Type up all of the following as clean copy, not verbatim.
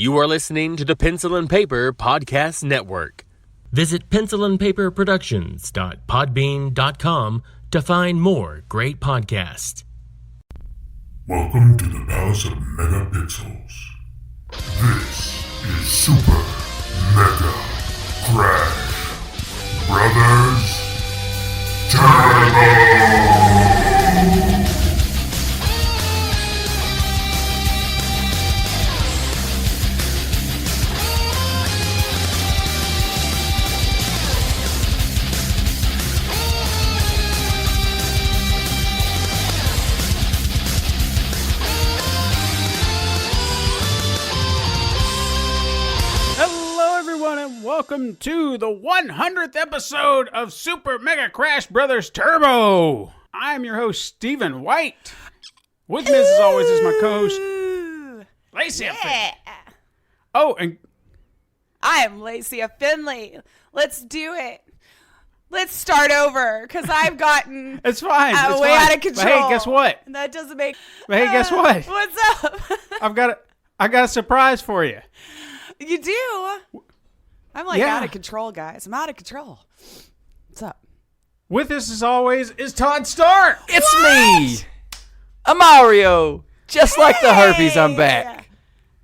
You are listening to the Pencil and Paper Podcast Network. Visit pencilandpaperproductions.podbean.com to find more great podcasts. Welcome to the Palace of Megapixels. This is Super Mega Crash Brothers Turbo! Welcome to the 100th episode of Super Mega Crash Brothers Turbo. I'm your host, Stephen White. With me, as always, is my co-host, Lacey. Yeah. Oh, and I'm Lacey Finley. Let's do it. Let's start over, because I've gotten it's fine. It's way fine. out of control. But hey, guess what? And that doesn't make... But hey, guess what? What's up? I got a surprise for you. You do? I'm out of control, guys. I'm out of control. What's up? With us, as always, is Todd Stark. It's me, Mario. Just like the herpes, I'm back.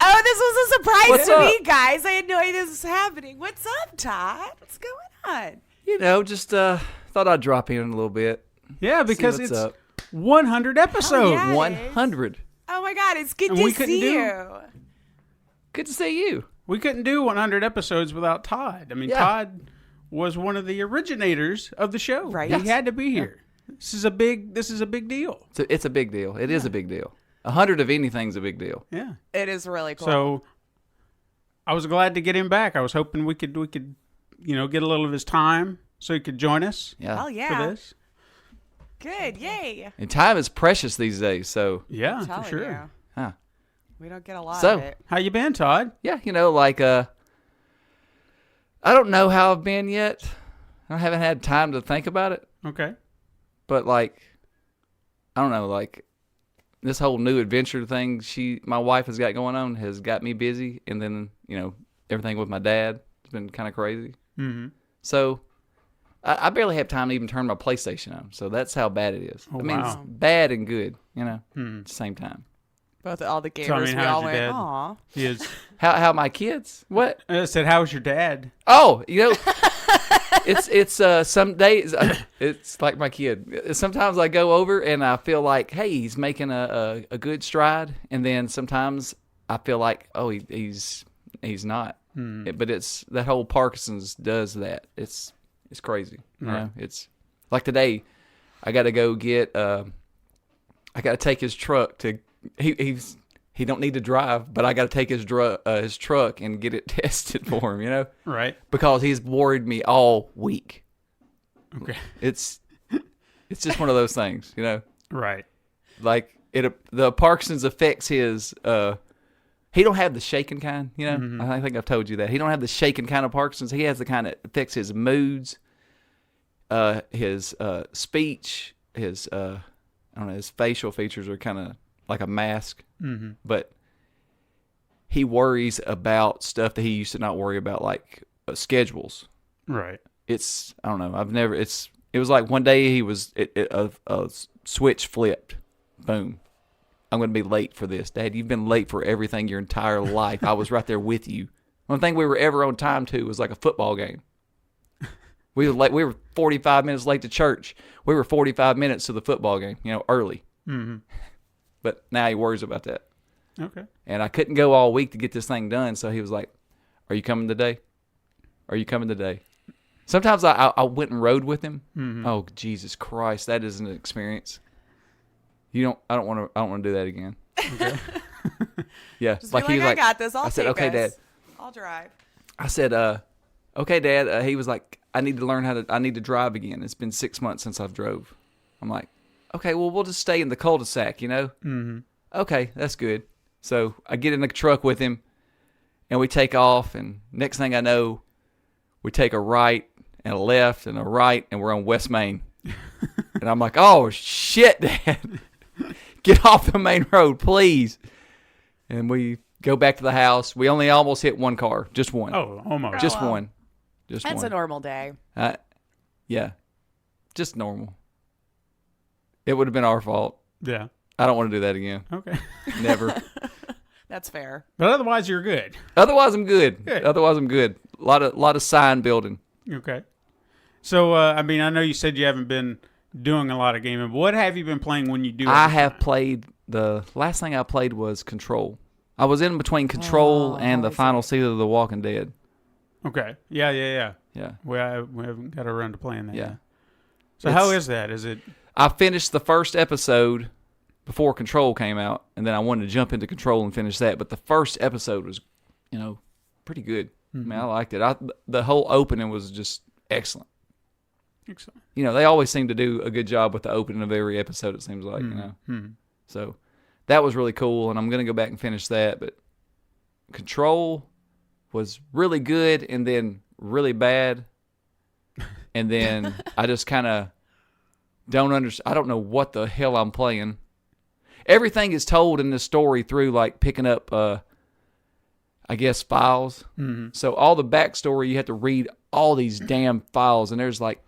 Oh, this was a surprise What's to up? me, guys. I had no idea this was happening. What's up, Todd? What's going on? You know, just thought I'd drop in a little bit. Yeah, because what's it's up. 100 episodes. yeah. 100. Oh, my God. It's good And to we couldn't see do- you. Good to see you. We couldn't do 100 episodes without Todd. I mean, Yeah. Todd was one of the originators of the show. Right. He had to be here. This is a big deal. It's a big deal. It is a big deal. 100 of anything's a big deal. Yeah. It is really cool. So I was glad to get him back. I was hoping we could get a little of his time so he could join us Yeah. Hell yeah. for this. Good. Yay. And time is precious these days, so Yeah, Telling for sure. you. huh. We don't get a lot So- of it. How you been, Todd? Yeah, I don't know how I've been yet. I haven't had time to think about it. Okay. But I don't know, this whole new adventure thing my wife has got going on has got me busy, and then everything with my dad has been kind of crazy. Mm-hmm. So I barely have time to even turn my PlayStation on. So that's how bad it is. Oh, I mean, it's wow. bad and good, at the same time. Both all the gamers, So, I mean, we how's all your went, dad? aw. He is. How my kids? What? I said, "How's your dad?" Oh, it's some days it's like my kid. Sometimes I go over and I feel like, hey, he's making a good stride, and then sometimes I feel like, oh, he's not. But it's that whole Parkinson's does that. It's crazy. You know? It's like today, I got to go get. I got to take his truck to. He don't need to drive, but I got to take his truck and get it tested for him, Right. because he's worried me all week. Okay. It's just one of those things, Right. Like the Parkinson's affects his. He don't have the shaking kind, Mm-hmm. I think I've told you that. He don't have the shaking kind of Parkinson's. He has the kind that affects his moods, his speech, his I don't know, his facial features are kind of like a mask. Mm-hmm. But he worries about stuff that he used to not worry about, like schedules. Right. I don't know. It was like one day a switch flipped. Boom. I'm going to be late for this. Dad, you've been late for everything your entire life. I was right there with you. One thing we were ever on time to was like a football game. We were 45 minutes late to church. We were 45 minutes to the football game, early. Mm-hmm. But now he worries about that. Okay. And I couldn't go all week to get this thing done, so he was like, "Are you coming today? Are you coming today?" Sometimes I went and rode with him. Mm-hmm. Oh, Jesus Christ, that is an experience. I don't want to do that again. Okay. Yeah, Just be he was I got this. I said, take "Okay, this. Dad." I'll drive. I said, "Okay, Dad." He was like, "I need to learn I need to drive again. It's been 6 months since I've drove." I'm like, "Okay, well, we'll just stay in the cul-de-sac, Mm-hmm. Okay, that's good." So I get in the truck with him, and we take off, and next thing I know, we take a right and a left and a right, and we're on West Main. And I'm like, "Oh, shit, Dad. Get off the main road, please." And we go back to the house. We only almost hit one car, just one. Oh, almost. Just wow. one. Just That's one. a normal day. Yeah, just normal. It would have been our fault. Yeah. I don't want to do that again. Okay. Never. That's fair. But otherwise, you're good. Otherwise, I'm good. Good. Otherwise, I'm good. A lot of sign building. Okay. So, I mean, I know you said you haven't been doing a lot of gaming, but what have you been playing when you do? I have played, the last thing I played was Control. I was in between Control and the final season of The Walking Dead. Okay. Yeah. Yeah. We haven't got around to playing that. Yeah. Yet. So how is that? Is it? I finished the first episode before Control came out, and then I wanted to jump into Control and finish that. But the first episode was, pretty good. Mm-hmm. I mean, I liked it. The whole opening was just excellent. Excellent. They always seem to do a good job with the opening of every episode, it seems like, So that was really cool, and I'm going to go back and finish that. But Control was really good and then really bad. And then I just kind of don't understand. I don't know what the hell I'm playing. Everything is told in the story through, like, picking up, I guess, files. Mm-hmm. So all the backstory, you have to read all these damn files, and there's like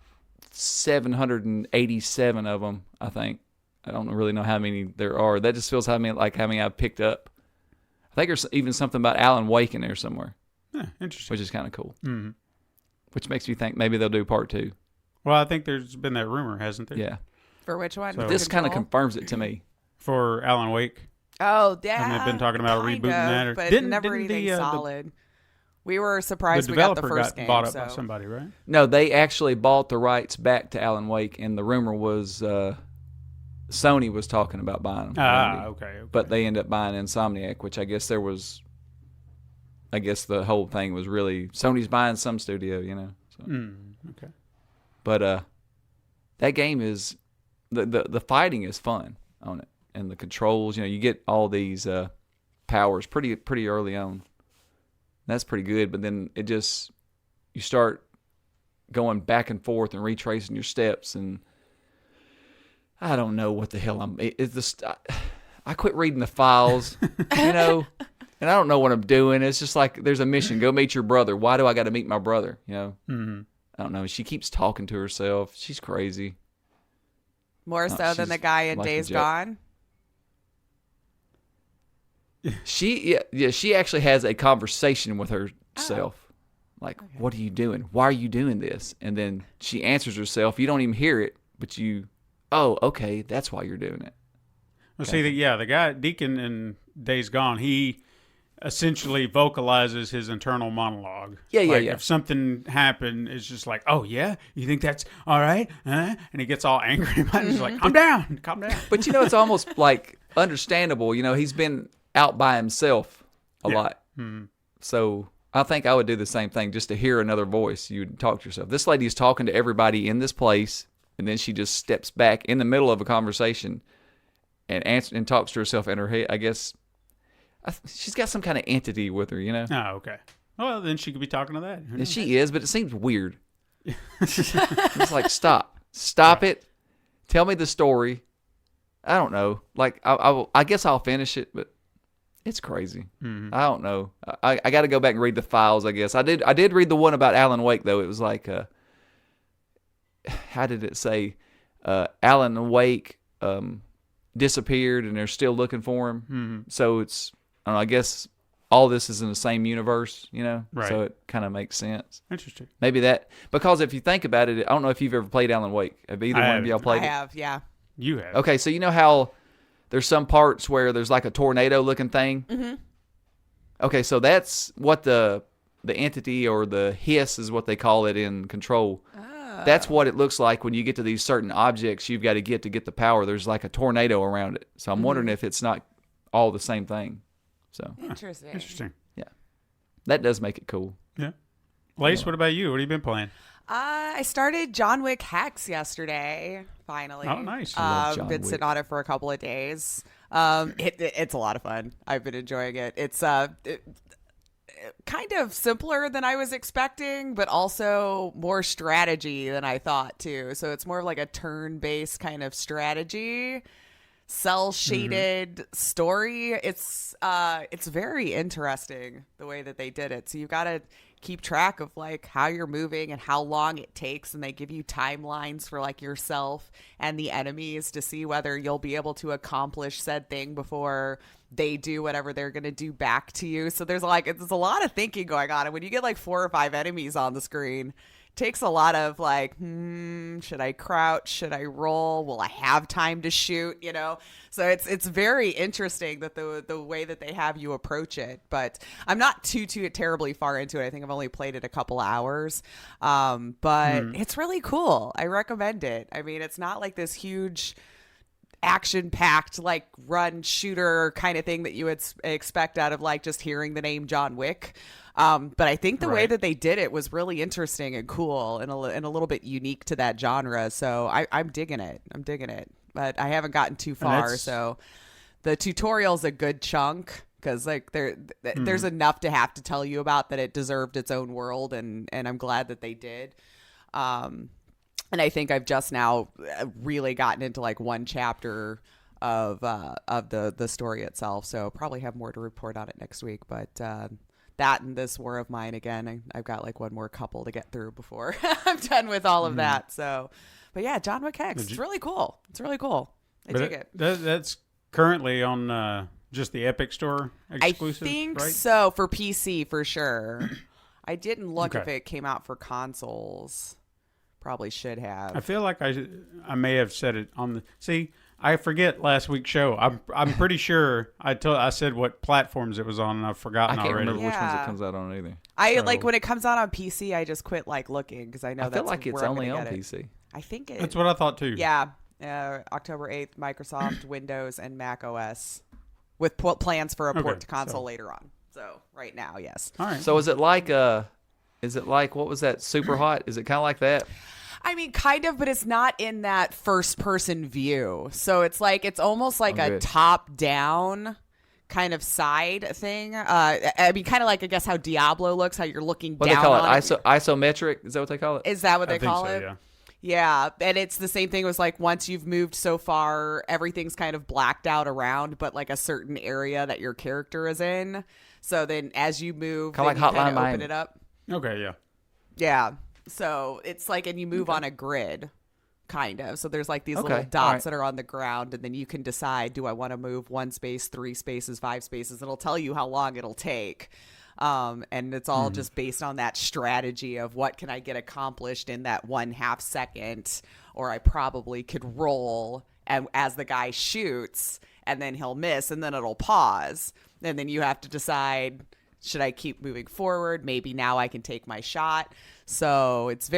787 of them, I think. I don't really know how many there are. That just feels how many I've picked up. I think there's even something about Alan Wake in there somewhere. Yeah, interesting. Which is kind of cool. Mm-hmm. Which makes me think maybe they'll do part 2. Well, I think there's been that rumor, hasn't there? Yeah. For which one? So- This kind of Control? confirms it to me. For Alan Wake. Oh, yeah. Haven't they been talking about kind rebooting that? Or, but never anything solid. We were The surprised we got the developer first got game. bought up so. by somebody, right? No, they actually bought the rights back to Alan Wake, and the rumor was Sony was talking about buying them. Okay. But they ended up buying Insomniac, which I guess the whole thing was really Sony's buying some studio, So. Okay. But that game is the fighting is fun on it, and the controls. You get all these powers pretty early on. That's pretty good. But then you start going back and forth and retracing your steps, and I don't know what the hell I quit reading the files, and I don't know what I'm doing. It's just like there's a mission. Go meet your brother. Why do I got to meet my brother? Mm-hmm. I don't know. She keeps talking to herself. She's crazy. More so than the guy in like a Days jet. Gone? She actually has a conversation with herself. Like, what are you doing? Why are you doing this? And then she answers herself. You don't even hear it, but okay, that's why you're doing it. Well, see, the guy, Deacon in Days Gone, he essentially vocalizes his internal monologue. Yeah. If something happened, it's just like, oh, yeah? You think that's all right? And he gets all angry about it. He's like, calm down. But, it's almost like understandable. He's been out by himself a lot. Mm-hmm. So I think I would do the same thing just to hear another voice. You'd talk to yourself. This lady's talking to everybody in this place, and then she just steps back in the middle of a conversation and talks to herself in her head. I guess she's got some kind of entity with her, Oh, okay. Well, then she could be talking to that. Who And knows? she is, but it seems weird. It's like, stop it. Tell me the story. I don't know. Like, I guess I'll finish it, but it's crazy. Mm-hmm. I don't know. I got to go back and read the files, I guess. I did read the one about Alan Wake, though. It was like, how did it say? Alan Wake disappeared, and they're still looking for him. Mm-hmm. So it's, I don't know, I guess all this is in the same universe, Right. So it kind of makes sense. Interesting. Maybe that, because if you think about it, I don't know if you've ever played Alan Wake. Have either one of y'all played I it? have, yeah. You have. Okay, so you know how there's some parts where there's like a tornado-looking thing? Mm-hmm. Okay, so that's what the entity or the hiss is what they call it in Control. Oh. That's what it looks like when you get to these certain objects you've got to get the power. There's like a tornado around it. So I'm wondering if it's not all the same thing. So Interesting. that does make it cool. Yeah. Lace, what about you? What have you been playing? I started John Wick Hacks yesterday, finally. Oh, nice. I love John Been Wick. sitting on it for a couple of days. It's a lot of fun. I've been enjoying it. It's kind of simpler than I was expecting, but also more strategy than I thought, too. So it's more of like a turn-based kind of strategy. cell shaded story. It's very interesting the way that they did it. So you've got to keep track of like how you're moving and how long it takes, and they give you timelines for like yourself and the enemies to see whether you'll be able to accomplish said thing before they do whatever they're going to do back to you. So there's a lot of thinking going on, and when you get like 4 or 5 enemies on the screen, takes a lot of like, should I crouch? Should I roll? Will I have time to shoot? You know? So it's very interesting that the way that they have you approach it. But I'm not too terribly far into it. I think I've only played it a couple hours. But it's really cool. I recommend it. I mean, it's not like this huge action-packed like run shooter kind of thing that you would expect out of like just hearing the name John Wick. But I think the way that they did it was really interesting and cool and a little bit unique to that genre. So I'm digging it. But I haven't gotten too far. So the tutorial's a good chunk because like there's enough to have to tell you about that it deserved its own world, and I'm glad that they did. And I think I've just now really gotten into like one chapter of the story itself. So probably have more to report on it next week. But that and This War of Mine again, I've got like one more couple to get through before I'm done with all of that. So, but yeah, John Wick X, it's really cool. I dig it. That's currently on just the Epic Store exclusive, I think right? so, for PC for sure. I didn't look if it came out for consoles. Probably should have. I feel like I may have said it on the. See, I forget last week's show. I'm pretty sure I said what platforms it was on, and I've forgotten I can't already. remember which ones it comes out on either. Like when it comes out on PC, I just quit like looking because I know I feel like it's only on PC. I think that's what I thought too. Yeah, October 8th, Microsoft, Windows, and Mac OS, with plans for a port to console later on. So right now, yes. All right. So is it like what was that, Super Hot? Is it kind of like that? I mean, kind of, but it's not in that first-person view. So it's almost like a top-down kind of side thing. I mean, kind of like, I guess, how Diablo looks, how you're looking down on it. What they call it? Isometric? Is that what they call it? Is that what they call it? Yeah. Yeah, and it's the same thing. It was like once you've moved so far, everything's kind of blacked out around, but like a certain area that your character is in. So then as you move, kind of like Hotline Miami. Open it up. Okay, yeah. Yeah. So it's like, and you move on a grid, kind of. So there's like these little dots that are on the ground, and then you can decide, do I want to move 1 space, 3 spaces, 5 spaces? It'll tell you how long it'll take. And it's all just based on that strategy of what can I get accomplished in that 1/2 second, or I probably could roll and as the guy shoots, and then he'll miss, and then it'll pause. And then you have to decide, should I keep moving forward? Maybe now I can take my shot. So it's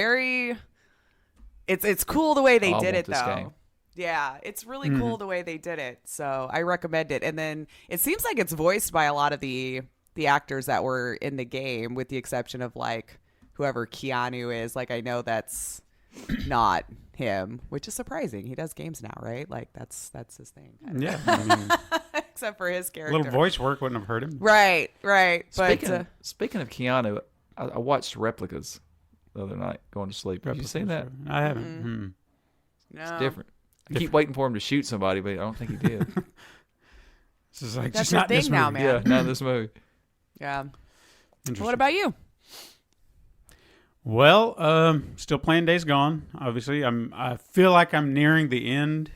it's cool the way they did it, though. Game. Yeah, it's really cool the way they did it. So I recommend it. And then it seems like it's voiced by a lot of the actors that were in the game, with the exception of like whoever Keanu is. Like, I know that's not him, which is surprising. He does games now, right? Like that's his thing. Yeah. I mean, Except for his a character. little voice work wouldn't have hurt him. Right. Speaking of Keanu, I watched Replicas the other night going to sleep. Have you seen that? I haven't. No. It's different. I keep waiting for him to shoot somebody, but I don't think he did. This is like That's just your not this thing now, movie. man. Yeah, not this movie. Yeah. Interesting. What about you? Well, still playing Days Gone. Obviously, I feel like I'm nearing the end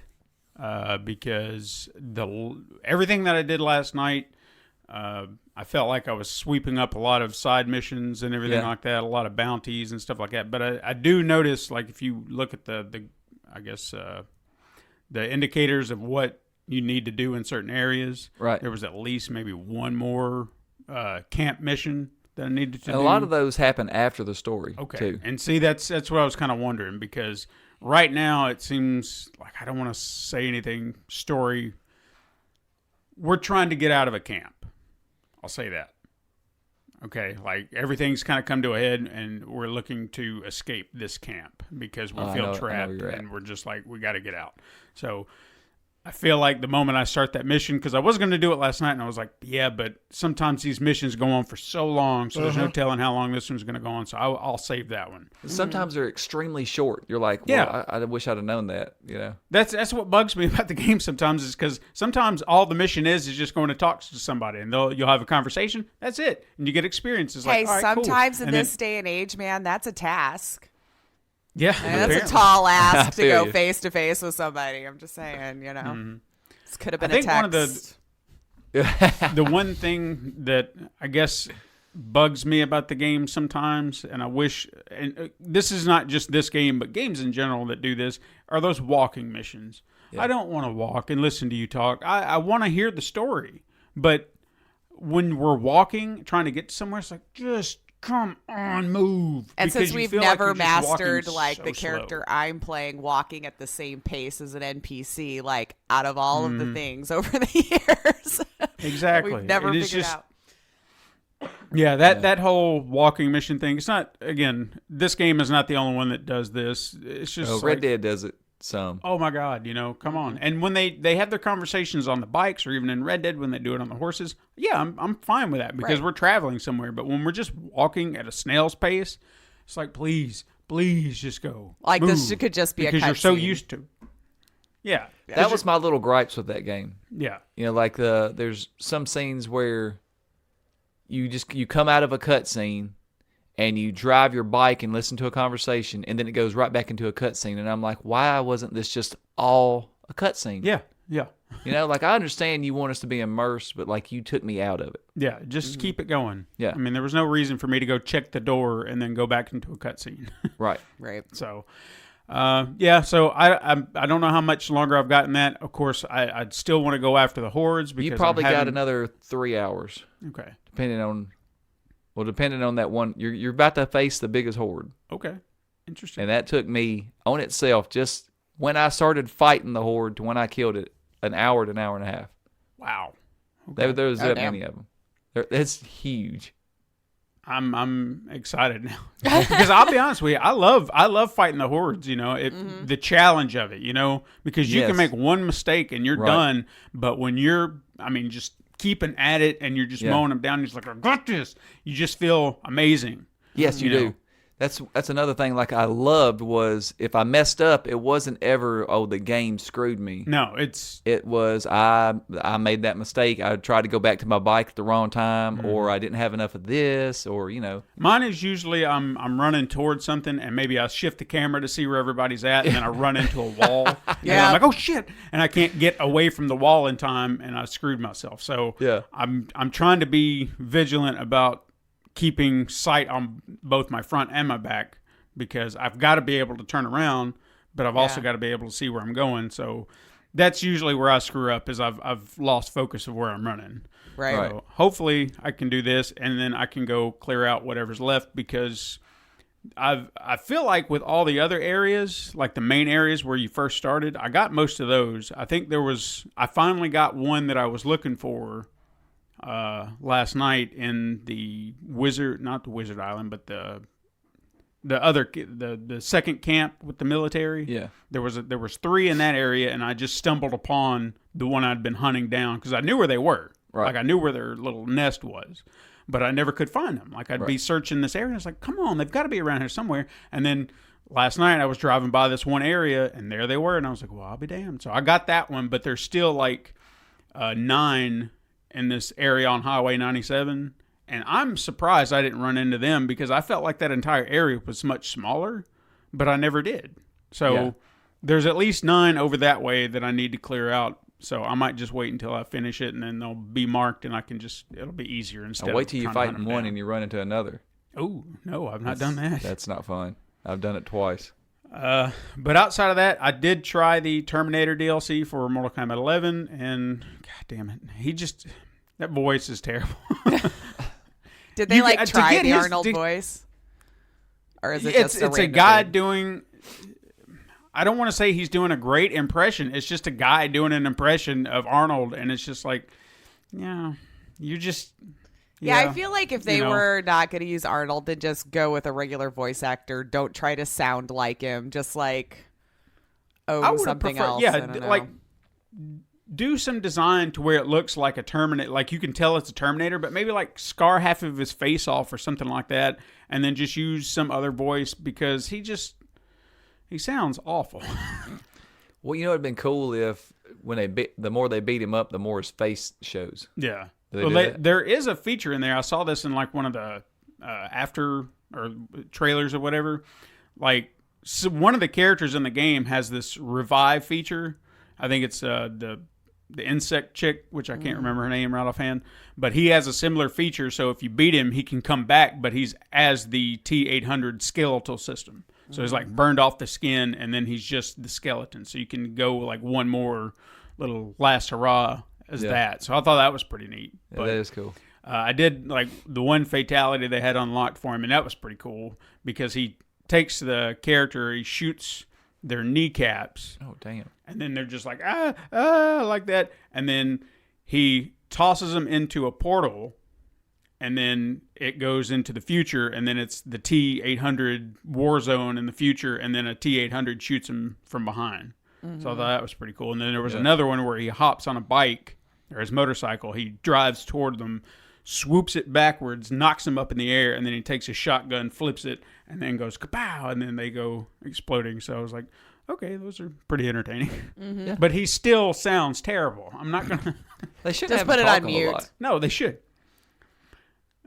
because everything that I did last night, I felt like I was sweeping up a lot of side missions and everything like that, a lot of bounties and stuff like that. But I do notice, like, if you look at the indicators of what you need to do in certain areas, right? There was at least maybe one more camp mission that I needed to do. A lot of those happen after the story, too. And see, that's what I was kind of wondering, because right now it seems like, I don't want to say anything story. We're trying to get out of a camp. I'll say that. Okay, like everything's kind of come to a head, and we're looking to escape this camp because we feel trapped, and we're just like, we got to get out. So I feel like the moment I start that mission, because I was going to do it last night, and I was like, yeah, but sometimes these missions go on for so long, so there's no telling how long this one's going to go on, so I'll save that one. Sometimes they're extremely short. You're like, well, I wish I'd have known that. You know, that's what bugs me about the game sometimes, is because sometimes all the mission is just going to talk to somebody, and you'll have a conversation. That's it, and you get experiences. Hey, like, all right, sometimes cool. in this day and age, man, that's a task. Yeah, And that's a tall ask to go face to face with somebody. I'm just saying, you know, this could have been I think a text. one of the one thing that I guess bugs me about the game sometimes, and I wish, and this is not just this game, but games in general that do this, are those walking missions. Yeah. I don't want to walk and listen to you talk. I want to hear the story, but when we're walking, trying to get somewhere, it's like, just come on, move. And since we've never mastered like the slow. character I'm playing walking at the same pace as an NPC, like out of all of the things over the years, exactly, we've never figured out. Yeah, that whole walking mission thing. It's not, again, this game is not the only one that does this. It's just Red Dead does it some. Oh my God, come on. And when they have their conversations on the bikes, or even in Red Dead when they do it on the horses, yeah, I'm fine with that, because we're traveling somewhere. But when we're just walking at a snail's pace, it's like, please just go. Like move, this could just be because you're so used to. Yeah. That was my little gripes with that game. Yeah. Like there's some scenes where you come out of a cutscene and you drive your bike and listen to a conversation, and then it goes right back into a cutscene. And I'm like, why wasn't this just all a cutscene? Yeah. Like, I understand you want us to be immersed, but like, you took me out of it. Yeah, just keep it going. Yeah. I mean, there was no reason for me to go check the door and then go back into a cutscene. Right. So, so I don't know how much longer I've gotten that. Of course, I'd still want to go after the hordes, because you probably got another 3 hours. Okay. Depending on that one, you're about to face the biggest horde. Okay. Interesting. And that took me on itself, just when I started fighting the horde to when I killed it, an hour to an hour and a half. Wow. Okay. There was that many of them. It's huge. I'm excited now, because I'll be honest with you, I love fighting the hordes. The challenge of it. Because you can make one mistake and you're done. But when you're, just keeping at it and you're just mowing them down, you're just like, I got this. You just feel amazing. Yes, you do. That's another thing. Like, I loved was, if I messed up, it wasn't ever, the game screwed me. No, it was I made that mistake. I tried to go back to my bike at the wrong time, or I didn't have enough of this, or Mine is usually I'm running towards something, and maybe I shift the camera to see where everybody's at, and then I run into a wall. And I'm like, oh shit, and I can't get away from the wall in time, and I screwed myself. So I'm trying to be vigilant about keeping sight on both my front and my back, because I've got to be able to turn around, but I've also got to be able to see where I'm going. So that's usually where I screw up, is I've lost focus of where I'm running. Right. So hopefully I can do this, and then I can go clear out whatever's left, because I feel like with all the other areas, like the main areas where you first started, I got most of those. I think I finally got one that I was looking for last night in the not the Wizard Island, but the second camp with the military. Yeah, there was 3 in that area, and I just stumbled upon the one I'd been hunting down, because I knew where they were. Right. Like, I knew where their little nest was, but I never could find them. Like, I'd be searching this area, and I was like, come on, they've got to be around here somewhere. And then last night I was driving by this one area, and there they were, and I was like, well, I'll be damned. So I got that one, but there's still like 9 in this area on Highway 97, and I'm surprised I didn't run into them, because I felt like that entire area was much smaller, but I never did. So there's at least 9 over that way that I need to clear out. So I might just wait until I finish it, and then they'll be marked, and it'll be easier instead. Wait till you fight one and you run into another. Oh no, I've not done that. That's not fun. I've done it twice. But outside of that, I did try the Terminator DLC for Mortal Kombat 11, and god damn it, that voice is terrible. Did they try the Arnold voice, or is it just it's a guy doing? I don't want to say he's doing a great impression. It's just a guy doing an impression of Arnold, and it's just like, you just. Yeah, I feel like if they were not going to use Arnold, then just go with a regular voice actor. Don't try to sound like him. Just like, something else. Yeah, like do some design to where it looks like a Terminator, like you can tell it's a Terminator, but maybe like scar half of his face off or something like that, and then just use some other voice because he sounds awful. Well, you know, it'd been cool if the more they beat him up, the more his face shows. Yeah. Do they do that? There is a feature in there. I saw this in like one of the after or trailers or whatever. Like one of the characters in the game has this revive feature. I think it's the insect chick, which I can't remember her name right offhand, but he has a similar feature. So if you beat him, he can come back, but he's as the T-800 skeletal system. So he's like burned off the skin, and then he's just the skeleton. So you can go like one more little last hurrah as that. So I thought that was pretty neat. Yeah, that is cool. I did like the one fatality they had unlocked for him, and that was pretty cool because he takes the character, he shoots their kneecaps. Oh, damn. And then they're just like, like that. And then he tosses them into a portal, and then it goes into the future, and then it's the T-800 war zone in the future, and then a T-800 shoots him from behind. So I thought that was pretty cool. And then there was another one where he hops on a bike, or his motorcycle. He drives toward them, swoops it backwards, knocks them up in the air, and then he takes a shotgun, flips it, and then goes kapow, and then they go exploding. So I was like, okay, those are pretty entertaining. Mm-hmm. But he still sounds terrible. I'm not going to... They should Just have put him it on talking a mute. lot. No, they should.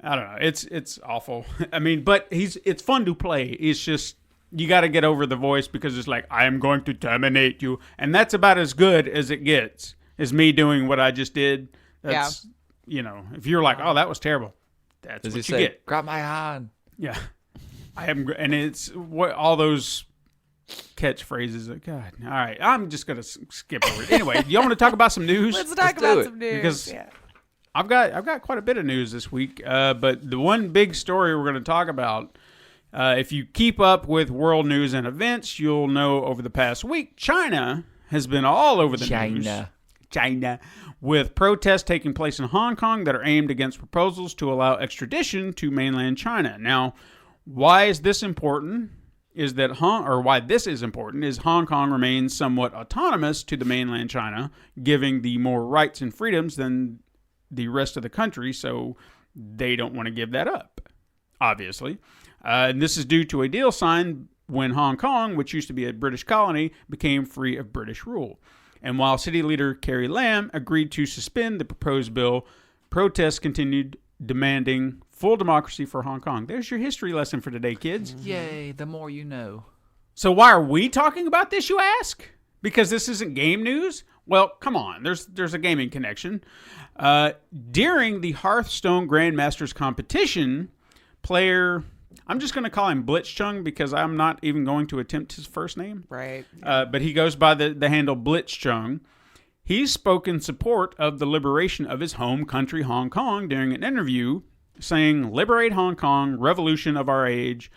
I don't know. It's awful. I mean, but it's fun to play. It's just you got to get over the voice because it's like, I am going to terminate you. And that's about as good as it gets, is me doing what I just did. That's, you know, if you're like, oh, that was terrible, that's Does what he you say, get. grab my hand? Yeah. I am, and it's what all those catchphrases. Like, God, all right, I'm just going to skip over it. Anyway, you want to talk about some news? Let's talk do about it. some news. Because I've got quite a bit of news this week, but the one big story we're going to talk about, if you keep up with world news and events, you'll know over the past week, China has been all over the news. China, with protests taking place in Hong Kong that are aimed against proposals to allow extradition to mainland China. Now, why is this important? Why this is important is Hong Kong remains somewhat autonomous to the mainland China, giving the more rights and freedoms than the rest of the country, so they don't want to give that up, obviously. And this is due to a deal signed when Hong Kong, which used to be a British colony, became free of British rule. And while City Leader Carrie Lam agreed to suspend the proposed bill, protests continued demanding full democracy for Hong Kong. There's your history lesson for today, kids. Yay, the more you know. So why are we talking about this, you ask? Because this isn't game news? Well, come on. There's a gaming connection. During the Hearthstone Grandmasters competition, player... I'm just going to call him Blitzchung because I'm not even going to attempt his first name. Right. But he goes by the handle Blitzchung. He's spoken support of the liberation of his home country, Hong Kong, during an interview, saying, "Liberate Hong Kong, revolution of our age."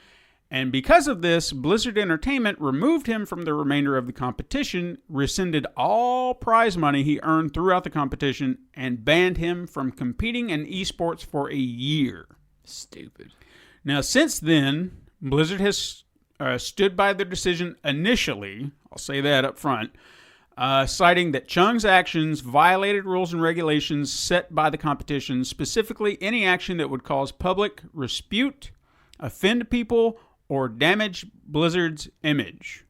And because of this, Blizzard Entertainment removed him from the remainder of the competition, rescinded all prize money he earned throughout the competition, and banned him from competing in esports for a year. Stupid. Now, since then, Blizzard has stood by their decision initially, I'll say that up front, citing that Chung's actions violated rules and regulations set by the competition, specifically any action that would cause public dispute, offend people, or damage Blizzard's image.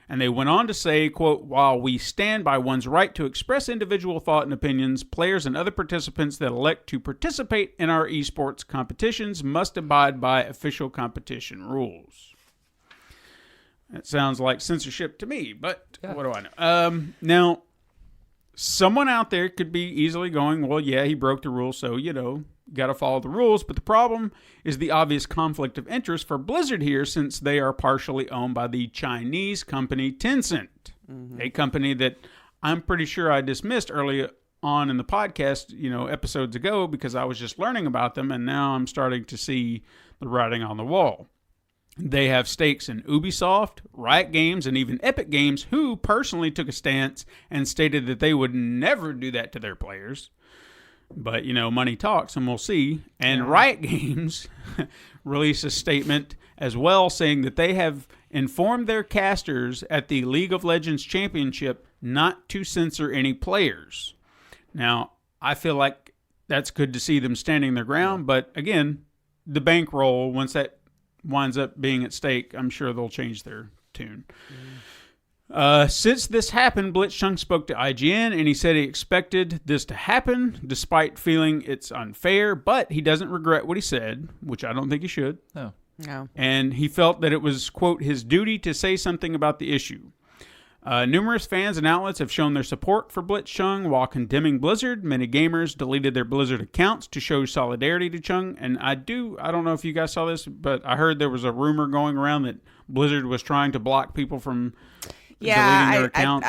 And they went on to say, quote, "While we stand by one's right to express individual thought and opinions, players and other participants that elect to participate in our esports competitions must abide by official competition rules." That sounds like censorship to me, but what do I know? Now, someone out there could be easily going, well, yeah, he broke the rules, so, you know, got to follow the rules. But the problem is the obvious conflict of interest for Blizzard here, since they are partially owned by the Chinese company Tencent, a company that I'm pretty sure I dismissed early on in the podcast, you know, episodes ago, because I was just learning about them, and now I'm starting to see the writing on the wall. They have stakes in Ubisoft, Riot Games, and even Epic Games, who personally took a stance and stated that they would never do that to their players. But, you know, money talks, and we'll see. And Riot Games released a statement as well, saying that they have informed their casters at the League of Legends Championship not to censor any players. Now, I feel like that's good to see them standing their ground, but again, the bankroll, once that winds up being at stake, I'm sure they'll change their tune. Since this happened, Blitzchung spoke to IGN, and he said he expected this to happen, despite feeling it's unfair, but he doesn't regret what he said, which I don't think he should. No. And he felt that it was, quote, his duty to say something about the issue. Numerous fans and outlets have shown their support for Blitzchung while condemning Blizzard. Many gamers deleted their Blizzard accounts to show solidarity to Chung. And I don't know if you guys saw this, but I heard there was a rumor going around that Blizzard was trying to block people from deleting their accounts.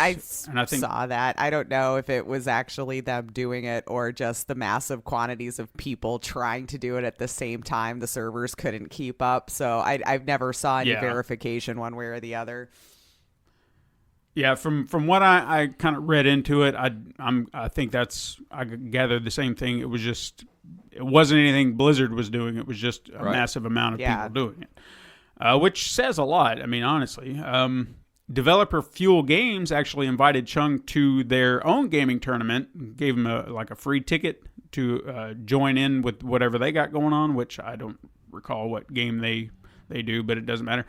I saw that. I don't know if it was actually them doing it or just the massive quantities of people trying to do it at the same time. The servers couldn't keep up. So I've never saw any verification one way or the other. Yeah, from what I kind of read into it, I think I gathered the same thing. It wasn't anything Blizzard was doing. It was just a massive amount of people doing it, which says a lot. I mean, honestly, developer Fuel Games actually invited Chung to their own gaming tournament, gave him a free ticket to join in with whatever they got going on, which I don't recall what game they do, but it doesn't matter.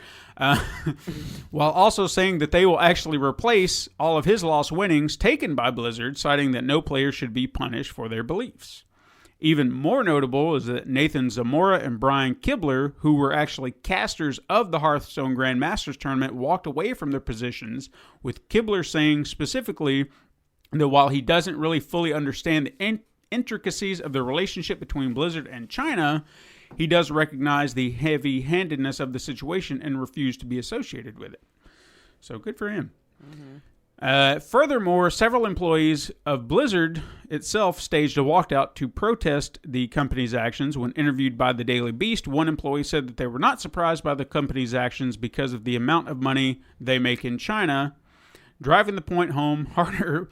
While also saying that they will actually replace all of his lost winnings taken by Blizzard, citing that no player should be punished for their beliefs. Even more notable is that Nathan Zamora and Brian Kibler, who were actually casters of the Hearthstone Grand Masters tournament, walked away from their positions, with Kibler saying specifically that while he doesn't really fully understand the intricacies of the relationship between Blizzard and China, he does recognize the heavy-handedness of the situation and refuse to be associated with it. So good for him. Mm-hmm. Furthermore, several employees of Blizzard itself staged a walkout to protest the company's actions. When interviewed by the Daily Beast, one employee said that they were not surprised by the company's actions because of the amount of money they make in China, driving the point home harder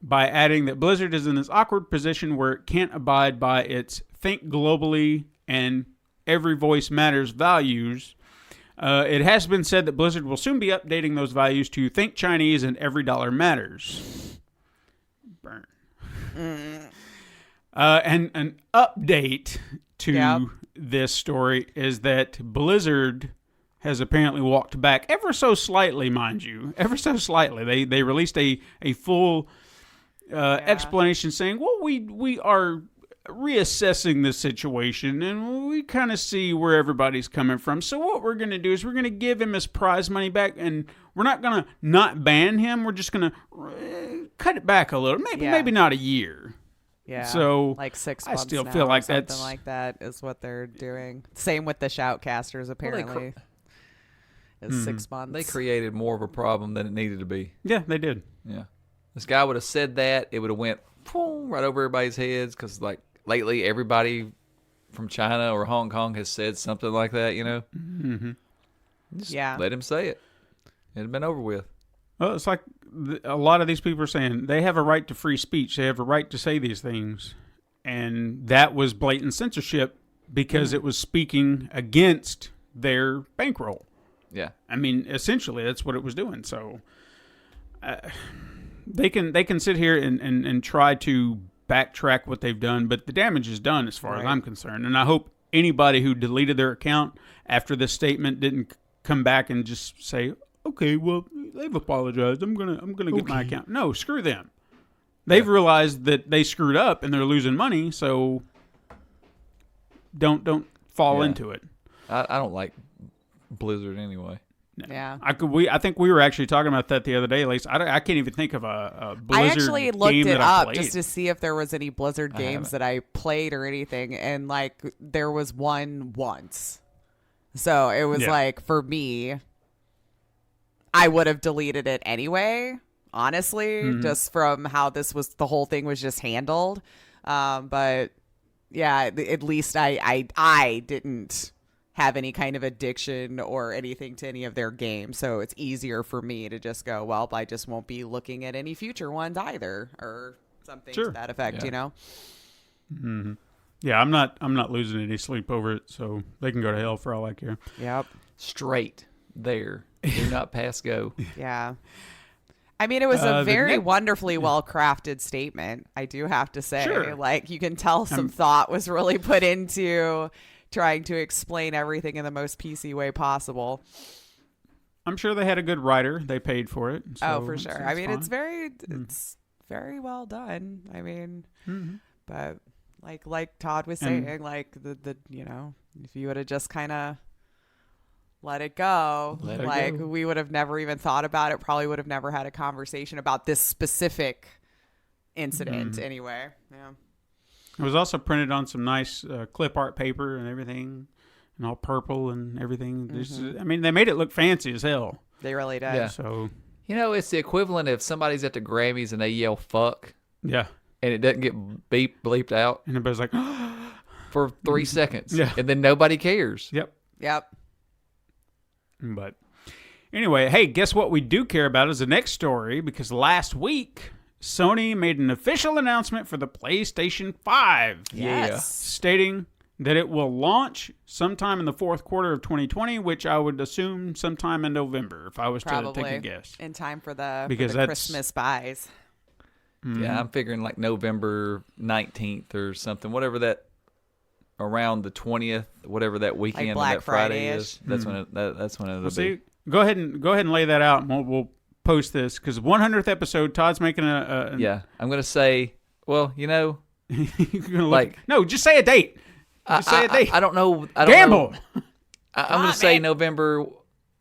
by adding that Blizzard is in this awkward position where it can't abide by its think globally and every voice matters values. It has been said that Blizzard will soon be updating those values to think Chinese and every dollar matters. Burn. And an update to this story is that Blizzard has apparently walked back ever so slightly, mind you. Ever so slightly. They released a full explanation saying, well, we are reassessing the situation and we kind of see where everybody's coming from. So what we're going to do is we're going to give him his prize money back, and we're not going to not ban him. We're just going to cut it back a little, maybe not a year. Yeah. So like 6 months. I still now feel like something that's like that is what they're doing. Same with the shoutcasters apparently. It's 6 months. They created more of a problem than it needed to be. Yeah, they did. Yeah. This guy would have said that, it would have went right over everybody's heads, because lately everybody from China or Hong Kong has said something like that, you know? Mm-hmm. Just let him say it. It'd have been over with. Well, it's like a lot of these people are saying they have a right to free speech. They have a right to say these things. And that was blatant censorship because it was speaking against their bankroll. Yeah. I mean, essentially, that's what it was doing. So they can sit here and try to backtrack what they've done, but the damage is done as far as I'm concerned. And I hope anybody who deleted their account after this statement didn't come back and just say, okay, well, they've apologized. I'm gonna get my account. No, screw them. They've realized that they screwed up and they're losing money, so don't fall into it. I don't like Blizzard anyway. Yeah, I think we were actually talking about that the other day, Lisa. I can't even think of a Blizzard I actually looked game it that I up played. just to see if there was any Blizzard games that I played or anything, and there was one once. So it was for me, I would have deleted it anyway. Honestly, just from how the whole thing was just handled. But yeah, at least I didn't have any kind of addiction or anything to any of their games. So it's easier for me to just go, well, I just won't be looking at any future ones either, or something to that effect, you know? Mm-hmm. Yeah, I'm not losing any sleep over it, so they can go to hell for all I care. Yep. Straight. there. Do not pass go. Yeah. I mean, it was a very wonderfully well-crafted statement, I do have to say. Sure. Like, you can tell some thought was really put into trying to explain everything in the most PC way possible. I'm sure they had a good writer. They paid for it. So For sure. I mean, it's very well done. I mean, but like Todd was saying, like the if you would have just kind of let it go, we would have never even thought about it. Probably would have never had a conversation about this specific incident anyway. Yeah. It was also printed on some nice clip art paper and everything, and all purple and everything. I mean, they made it look fancy as hell. They really did. Yeah. So It's the equivalent of somebody's at the Grammys and they yell "fuck" yeah, and it doesn't get bleeped out and everybody's like, for 3 seconds, Yeah. and then nobody cares. yep. Yep. But anyway, hey, guess what we do care about is the next story, because last week Sony made an official announcement for the PlayStation 5, Yes. stating that it will launch sometime in the fourth quarter of 2020, which I would assume sometime in November if I was Probably to take a guess. in time for the Because that's- Christmas buys. Yeah, I'm figuring like November 19th or something, whatever that, around the 20th, whatever that weekend Black of that Friday Friday-ish. is. That's when that's when it'll Well, see, be. go ahead and lay that out, and we'll post this, because 100th episode, Todd's making Yeah, I'm gonna say, well, you're gonna look, like- no, just say a date. Just say a date. I don't know. I don't Gamble. know. I'm gonna say November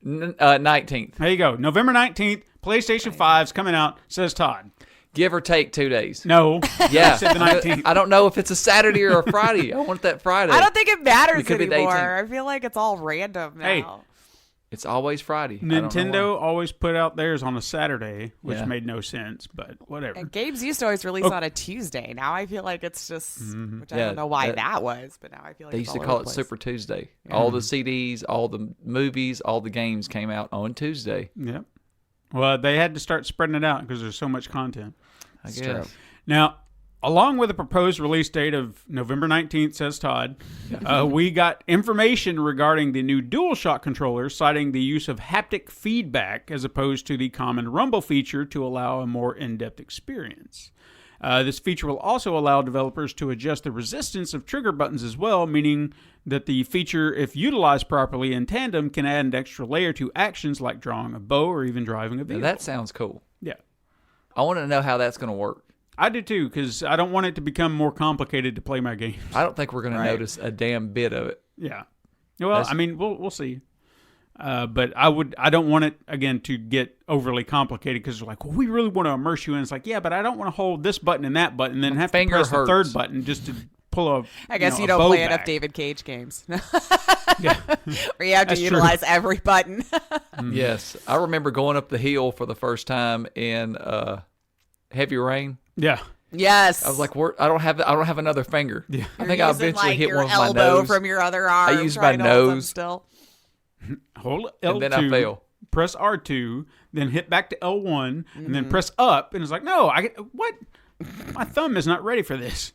19th, There you go. November 19th, PlayStation 5's coming out, says Todd. give or take 2 days. No. Yeah, I said the 19th. I don't know if it's a Saturday or a Friday. I want that Friday. I don't think it matters It could be the anymore. 18th. I feel like it's all random now. Hey. It's always Friday. I don't know Nintendo why. always put out theirs on a Saturday, which Yeah. made no sense, but whatever. And games used to always release on a Tuesday. Now I feel like it's just, which I Yeah, don't know why that- that was, but now I feel like They it's used to all call over it the place. Super Tuesday. All the CDs, all the movies, all the games came out on Tuesday. Yep. Well, they had to start spreading it out because there's so much content. I It's guess. true. Now, along with the proposed release date of November 19th, says Todd, we got information regarding the new DualShock controller, citing the use of haptic feedback as opposed to the common rumble feature to allow a more in-depth experience. This feature will also allow developers to adjust the resistance of trigger buttons as well, meaning that the feature, if utilized properly in tandem, can add an extra layer to actions like drawing a bow or even driving a Now, vehicle. that sounds cool. Yeah. I want to know how that's going to work. I do too, because I don't want it to become more complicated to play my games. I don't think we're going to notice a damn bit of it. Yeah. Well, I mean, we'll see. But I don't want it again to get overly complicated, because they're like, well, we really want to immerse you in. It's like, yeah, but I don't want to hold this button and that button, and then have to finger press the hurts. third button just to pull a. I guess you a don't bow play enough back. David Cage games. Yeah. Or you have to That's true. utilize every button. Yes. I remember going up the hill for the first time in Heavy Rain. Yeah. Yes. I was like, I don't have another finger. Yeah. I think I'll Using, eventually like, hit your one of my elbow nose. from your other arm. I used trying my to hold them nose. Still. Hold L2, And then I fail. press R2, then hit back to L1, and then press up, and it's like, no, what? My thumb is not ready for this.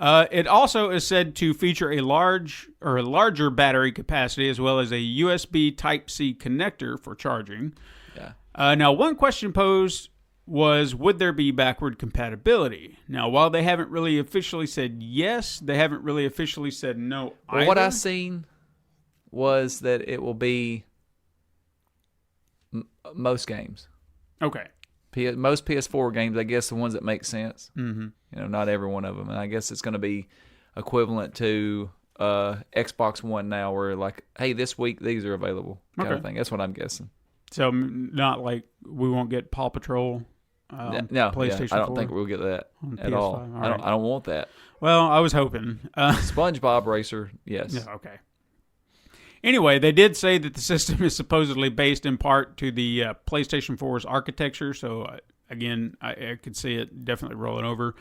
It also is said to feature a larger battery capacity, as well as a USB Type-C connector for charging. Yeah. Now, one question posed was, would there be backward compatibility? Now, while they haven't really officially said yes, they haven't really officially said no Well, either. what I seen was that it will be most games. Okay. Most PS4 games, I guess the ones that make sense. Mm-hmm. You know, not every one of them. And I guess it's going to be equivalent to Xbox One now, where like, hey, this week these are available kind of Okay. thing. That's what I'm guessing. So not like we won't get Paw Patrol. No, PlayStation I don't 4 think we'll get that on at PS5. all. All I right. don't want that. Well, I was hoping. SpongeBob Racer, yes. Yeah, okay. Anyway, they did say that the system is supposedly based in part to the PlayStation 4's architecture. So, again, I could see it definitely rolling over.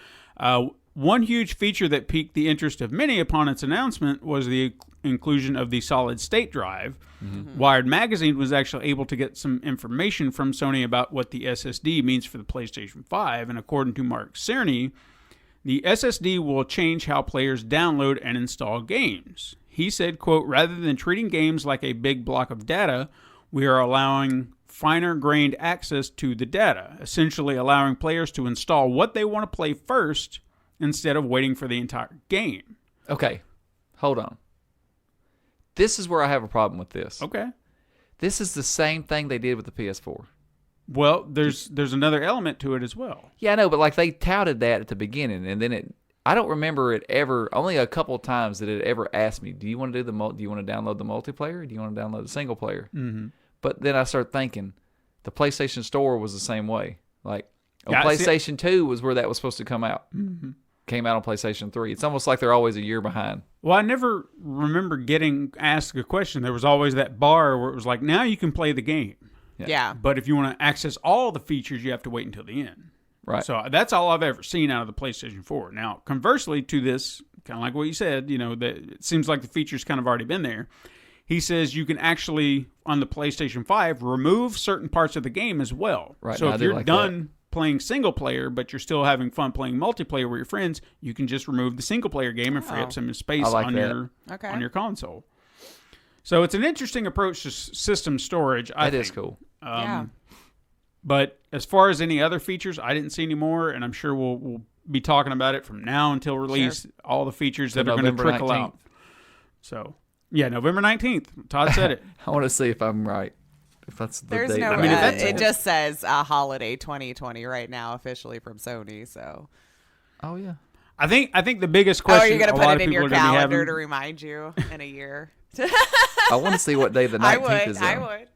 One huge feature that piqued the interest of many upon its announcement was the inclusion of the solid-state drive. Mm-hmm. Wired Magazine was actually able to get some information from Sony about what the SSD means for the PlayStation 5. And according to Mark Cerny, the SSD will change how players download and install games. He said, quote, rather than treating games like a big block of data, we are allowing finer-grained access to the data, essentially allowing players to install what they want to play first instead of waiting for the entire game. Okay, hold on. This is where I have a problem with this. Okay. This is the same thing they did with the PS4. Well, there's another element to it as well. Yeah, I know, but like they touted that at the beginning, and then I don't remember it ever. Only a couple of times did it ever ask me, "Do you want to do do you want to download the multiplayer? Or do you want to download the single player?" Mm-hmm. But then I started thinking, the PlayStation Store was the same way. Like on PlayStation 2 was where that was supposed to come out. Mm-hmm. Came out on PlayStation 3. It's almost like they're always a year behind. Well, I never remember getting asked a question. There was always that bar where it was like, now you can play the game. Yeah. But if you want to access all the features, you have to wait until the end. Right. So that's all I've ever seen out of the PlayStation 4. Now, conversely to this, kind of like what you said, that it seems like the feature's kind of already been there. He says you can actually, on the PlayStation 5, remove certain parts of the game as well. Right. So No, if you're done playing single player, but you're still having fun playing multiplayer with your friends, you can just remove the single player game and free up some space on your console. So it's an interesting approach to system storage. I think. Is cool. Yeah. But as far as any other features, I didn't see any more, and I'm sure we'll be talking about it from now until release. Sure. All the features that are going to trickle 19th. out. So, yeah, November 19th. Todd said it. I want to see if I'm right. If that's the There's date. no. Right. It just says holiday 2020 right now officially from Sony. So. Oh yeah. I think the biggest question. Oh, are you going to put it in your calendar having, to remind you in a year? I want to see what day the 19th is. I would.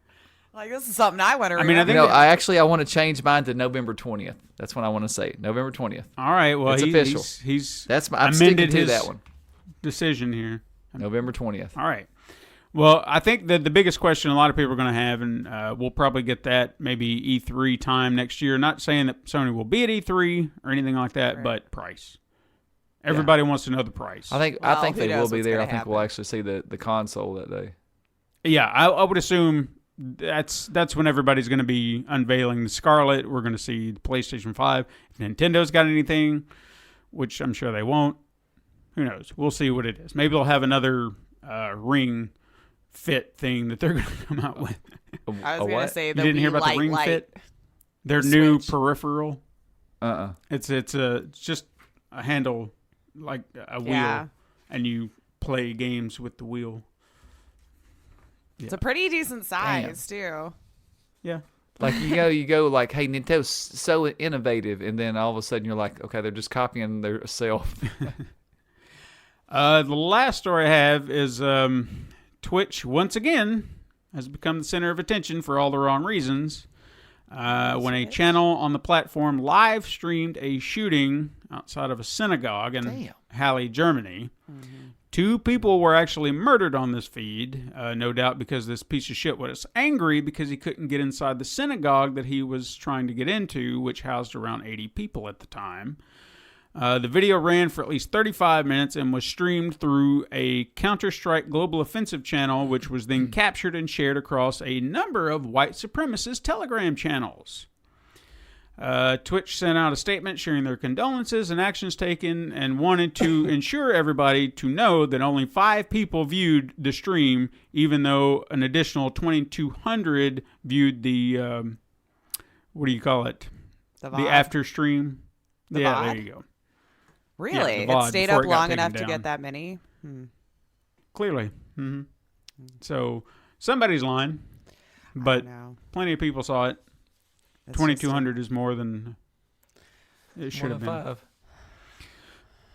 Like, this is something I want to remember. I want to change mine to November 20th. That's what I want to say. November 20th. All right. Well, it's official. I'm sticking to that one. Decision here. November 20th. All right. Well, I think that the biggest question a lot of people are going to have, and we'll probably get that maybe E3 time next year. Not saying that Sony will be at E3 or anything like that, but price. Everybody wants to know the price. I think they will be there. I think we'll actually see the console that day. Yeah, I would assume that's when everybody's going to be unveiling the Scarlet. We're going to see the PlayStation 5. If Nintendo's got anything, which I'm sure they won't, who knows? We'll see what it is. Maybe they'll have another Ring Fit thing that they're going to come out with. I was going to say you didn't hear about the Ring Fit? Their new peripheral. It's just a handle like a wheel, and you play games with the wheel. It's a pretty decent size too. Yeah. Like you go like, hey, Nintendo's so innovative, and then all of a sudden you're like, okay, they're just copying their self. The last story I have is Twitch once again has become the center of attention for all the wrong reasons. When a channel on the platform live streamed a shooting outside of a synagogue in Halle, Germany. Mm-hmm. 2 people were actually murdered on this feed, no doubt because this piece of shit was angry because he couldn't get inside the synagogue that he was trying to get into, which housed around 80 people at the time. The video ran for at least 35 minutes and was streamed through a Counter-Strike Global Offensive channel, which was then captured and shared across a number of white supremacist Telegram channels. Twitch sent out a statement sharing their condolences and actions taken and wanted to ensure everybody to know that only 5 people viewed the stream, even though an additional 2,200 viewed the, what do you call it? The after stream. VOD? There you go. Really? Yeah, it stayed up long enough to get that many? Clearly. Mm-hmm. So somebody's lying, but plenty of people saw it. 2,200 is more than it should have been. 5.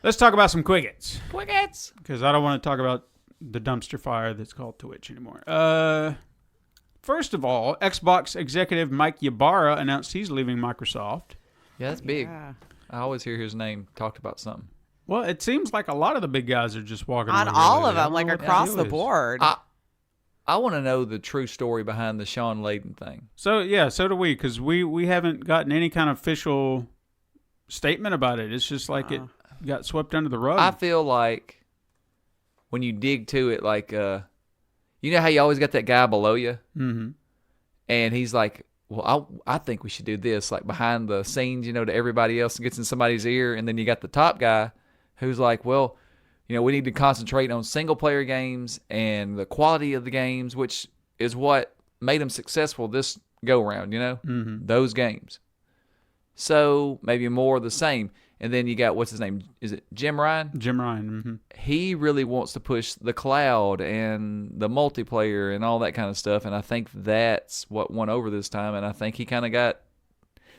Let's talk about some Quiggets. Quiggets! Because I don't want to talk about the dumpster fire that's called Twitch anymore. First of all, Xbox executive Mike Ybarra announced he's leaving Microsoft. Yeah, that's big. Yeah. I always hear his name talked about something. Well, it seems like a lot of the big guys are just walking on all of them, like across the board. I want to know the true story behind the Sean Layden thing. So do we, because we haven't gotten any kind of official statement about it. It's just like it got swept under the rug. I feel like when you dig to it, like, you know how you always got that guy below you? Mm-hmm. And he's like, well, I think we should do this, like behind the scenes, to everybody else, and gets in somebody's ear. And then you got the top guy who's like, well, we need to concentrate on single-player games and the quality of the games, which is what made them successful this go round, Mm-hmm. those games. So maybe more of the same. And then you got, what's his name? Is it Jim Ryan? Jim Ryan. Mm-hmm. He really wants to push the cloud and the multiplayer and all that kind of stuff. And I think that's what won over this time. And I think he kind of got,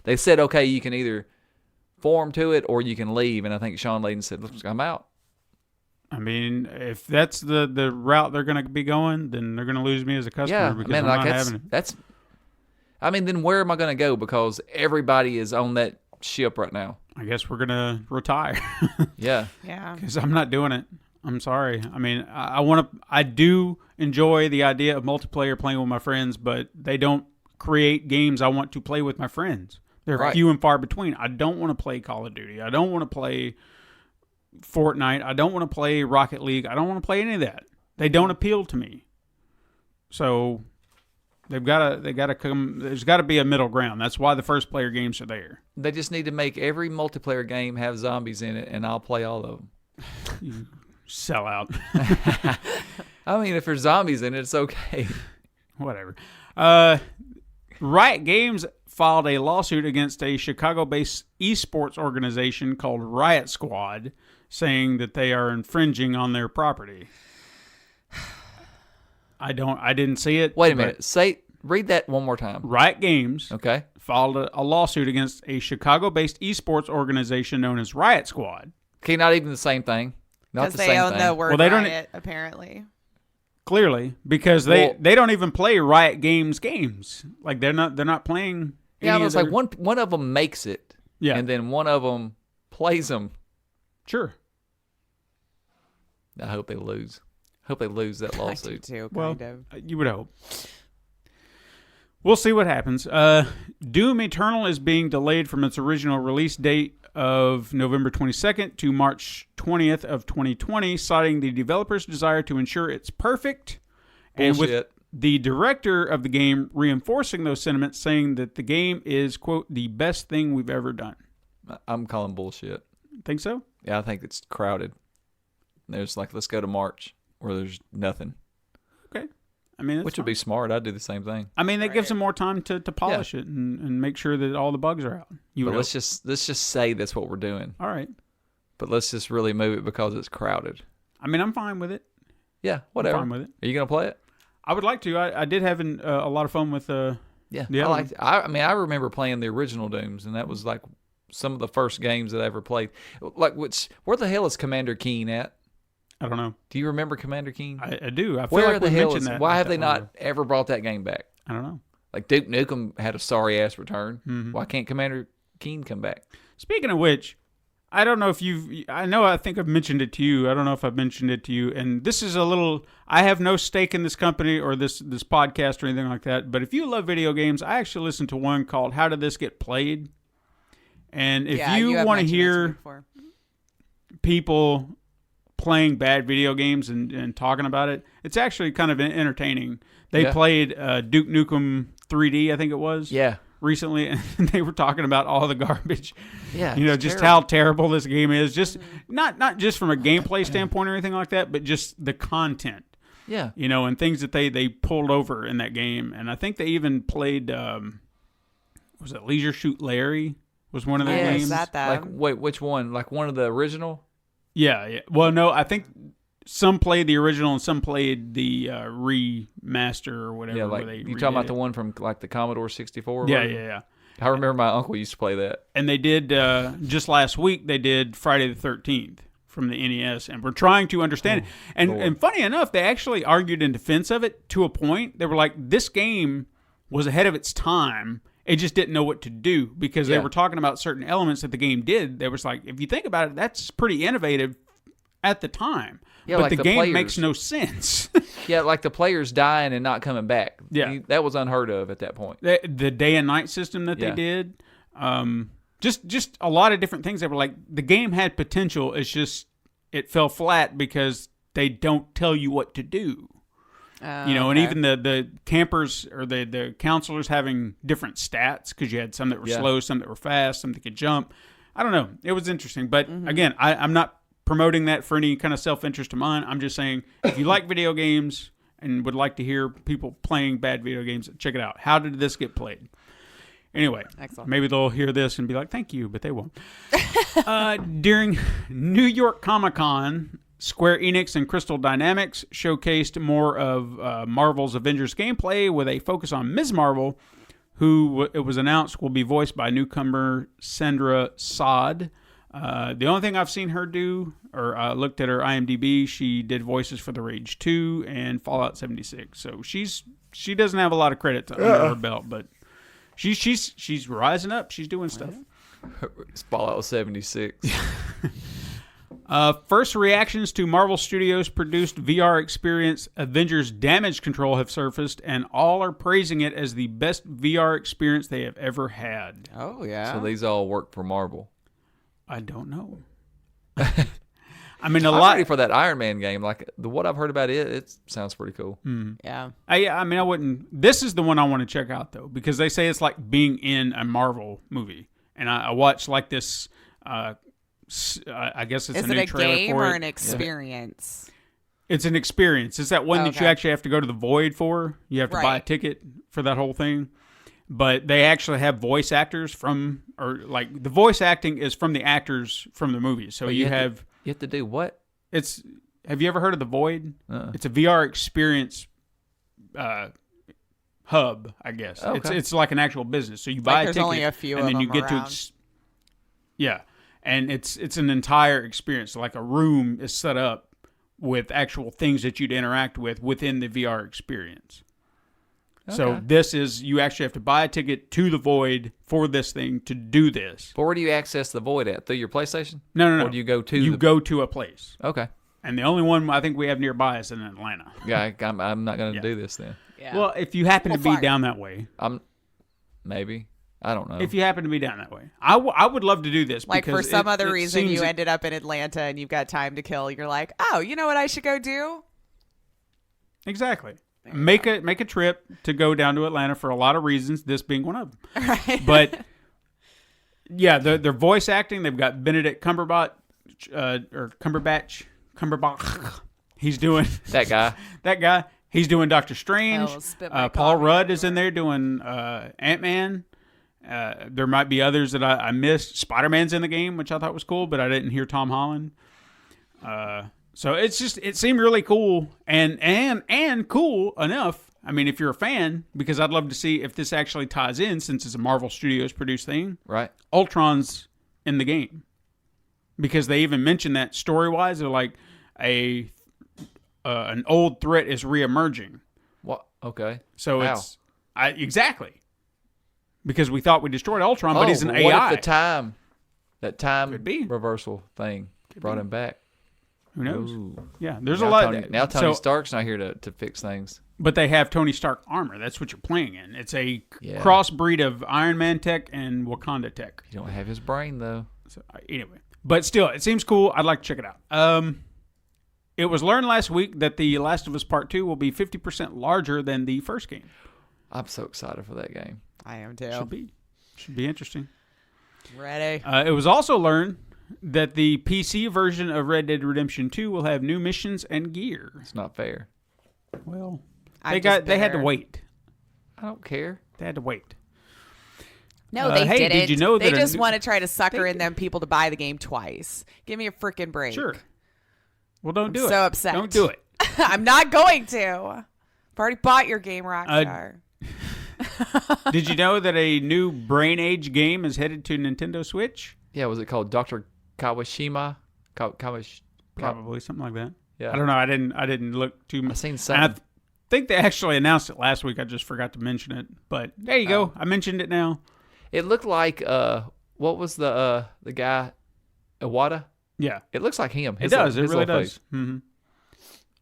they said, okay, you can either form to it or you can leave. And I think Sean Layden said, look, I'm out. I mean, if that's the route they're going to be going, then they're going to lose me as a customer because I'm not having it. Then where am I going to go? Because everybody is on that ship right now. I guess we're going to retire. Yeah. Yeah. Because I'm not doing it. I'm sorry. I mean, I do enjoy the idea of multiplayer playing with my friends, but they don't create games I want to play with my friends. They're Right. few and far between. I don't want to play Call of Duty. I don't want to play Fortnite. I don't want to play Rocket League. I don't want to play any of that. They don't appeal to me. So they got to come. There's got to be a middle ground. That's why the first player games are there. They just need to make every multiplayer game have zombies in it, and I'll play all of them. You sell out. I mean, if there's zombies in it, it's okay. Whatever. Riot Games filed a lawsuit against a Chicago-based esports organization called Riot Squad, saying that they are infringing on their property. I didn't see it. Wait a minute. Read that one more time. Riot Games Okay. filed a lawsuit against a Chicago-based esports organization known as Riot Squad. Okay, not even the same thing. Not Because the they same own thing. the word Well, they don't- riot, apparently. Clearly, because they don't even play Riot Games games. Like they're not playing. Yeah, any it's of like one of them makes it, Yeah, and then one of them plays them. sure. I hope they lose. Hope they lose that I do lawsuit. too, Well, kind of. you would hope. We'll see what happens. Doom Eternal is being delayed from its original release date of November 22nd to March 20th of 2020, citing the developer's desire to ensure it's perfect. And with Bullshit. the director of the game reinforcing those sentiments, saying that the game is, quote, the best thing we've ever done. I'm calling bullshit. Think so? Yeah, I think it's crowded. There's like, let's go to March where there's nothing, Okay. I mean, which would be smart. I'd do the same thing. I mean, that gives them more time to polish it and make sure that all the bugs are out. You But would let's hope. just say that's what we're doing. All right. But let's just really move it because it's crowded. I mean, I'm fine with it. Yeah, whatever. I'm fine with it. Are you gonna play it? I would like to. I did have a lot of fun with. Yeah, Yeah. I liked it. I mean, I remember playing the original Dooms, and that was like some of the first games that I ever played. Like, where the hell is Commander Keen at? I don't know. Do you remember Commander Keen? I do. I feel Where like the we hell mentioned is? that. Why have that they long not ago. ever brought that game back? I don't know. Like Duke Nukem had a sorry ass return. Mm-hmm. Why can't Commander Keen come back? Speaking of which, I don't know if you've. I think I've mentioned it to you. I don't know if I've mentioned it to you. And this is a little. I have no stake in this company or this podcast or anything like that. But if you love video games, I actually listened to one called "How Did This Get Played?" And if Yeah, you have want to mentioned it me hear before. people playing bad video games and talking about it, it's actually kind of entertaining. They Yeah. played Duke Nukem 3D, I think it was. Yeah, Recently, and they were talking about all the garbage. yeah. You know, it's just terrible. how terrible this game is. Just not just from a gameplay standpoint or anything like that, but just the content. Yeah, You know, and things that they pulled over in that game. And I think they even played. Was it Leisure Suit Larry? Was one of their Yes, games? that like wait, which one? Like one of the original? Yeah. Well, no, I think some played the original and some played the remaster or whatever. Yeah, where like they you talking about redid the it. one from like the Commodore 64? or Yeah, whatever? yeah. I remember my uncle used to play that. And they did just last week. They did Friday the 13th from the NES, and we're trying to understand it. And funny enough, they actually argued in defense of it to a point. They were like, "This game was ahead of its time. It just didn't know what to do because they Yeah. were talking about certain elements that the game did. They was like, if you think about it, that's pretty innovative at the time. Yeah, but like the the game players. makes no sense. Yeah, like the players dying and not coming back. Yeah. That was unheard of at that point. the day and night system that they Yeah. did, just a lot of different things that were like the game had potential. It's just it fell flat because they don't tell you what to do. You know, and Okay. even the campers or the counselors having different stats because you had some that were Yeah. slow, some that were fast, some that could jump. I don't know. It was interesting. But again, I'm not promoting that for any kind of self-interest of mine. I'm just saying if you like video games and would like to hear people playing bad video games, check it out. How did this get played? Anyway, Excellent. Maybe they'll hear this and be like, thank you, but they won't. During New York Comic-Con, Square Enix and Crystal Dynamics showcased more of Marvel's Avengers gameplay with a focus on Ms. Marvel, who it was announced will be voiced by newcomer Sandra Saad. The only thing I've seen her do, or looked at her IMDb, she did voices for The Rage 2 and Fallout 76. So she doesn't have a lot of credit under her belt, but she's rising up. She's doing stuff. It's Fallout 76. First reactions to Marvel Studios' produced VR experience Avengers Damage Control have surfaced, and all are praising it as the best VR experience they have ever had. Oh, yeah. So these all work for Marvel. I don't know. I mean, I'm ready for that Iron Man game. Like what I've heard about it sounds pretty cool. Yeah. I mean, I wouldn't. This is the one I want to check out though, because they say it's like being in a Marvel movie, and I watched like this. I guess it's Is a new it a trailer game for or it. an experience? It's an experience. It's that one that you Okay. actually have to go to the Void for. You have to buy a Right. ticket for that whole thing. But they actually have voice actors from, or like the voice acting is from the actors from the movies. So But you you have to do what? it's. Have you ever heard of the Void? Uh-uh. It's a VR experience hub, I guess. Okay. It's like an actual business. So you buy a there's ticket, only a few and of then you them get around. to. Yeah, and it's an entire experience. Like a room is set up with actual things that you'd interact with within the VR experience. So Okay. this is, you actually have to buy a ticket to the Void for this thing to do this. But where do you access the Void at? Through your PlayStation? No. Or do you go to You the... go to a place. Okay. And the only one I think we have nearby is in Atlanta. Yeah, I'm not going to Yeah. do this then. Yeah. Well, if you happen to Well, be fine. down that way. Maybe. I don't know. If you happen to be down that way. I would love to do this. like for because some it- other it reason seems- you ended up in Atlanta and you've got time to kill, you're like, oh, you know what I should go do? Exactly. Make a trip to go down to Atlanta for a lot of reasons, this being one of them. Right. But yeah, their voice acting, they've got Benedict Cumberbatch. He's doing that guy. that guy. He's doing Doctor Strange. Oh, spit my Paul coffee Rudd is in there doing Ant-Man. There might be others that I missed. Spider-Man's in the game, which I thought was cool, but I didn't hear Tom Holland. So it seemed really cool and cool enough. I mean, if you're a fan, because I'd love to see if this actually ties in, since it's a Marvel Studios produced thing. Right. Ultron's in the game, because they even mentioned that story-wise, they're like an old threat is reemerging. What? Okay. So How? it's exactly because we thought we destroyed Ultron, but he's an What AI. if that time Could be. reversal thing brought him back? Who knows? Ooh. Yeah, there's Now a lot. Tony so- Stark's not here to fix things. But they have Tony Stark armor. That's what you're playing in. It's a Yeah. crossbreed of Iron Man tech and Wakanda tech. You don't have his brain though. So, anyway, but still, it seems cool. I'd like to check it out. It was learned last week that The Last of Us Part 2 will be 50% larger than the first game. I'm so excited for that game. I am too. Should be interesting. Ready. It was also learned that the PC version of Red Dead Redemption 2 will have new missions and gear. It's not fair. Well, I'm they just had to bitter. wait. I don't care. They had to wait. No, they hey, didn't. did you know they that a just new- want to try to sucker in them people to buy the game twice. Give me a freaking break. Sure. Well, don't do it. so upset. Don't do it. I'm not going to. I've already bought your game, Rockstar. Did you know that a new Brain Age game is headed to Nintendo Switch? Yeah, was it called Dr. Kawashima? Probably something like that. Yeah. I don't know. I didn't look too much. I seen And something. I think they actually announced it last week. I just forgot to mention it. But there you go. I mentioned it now. It looked like what was the guy Iwata? Yeah, It looks like him. it does. It really does. Mm-hmm.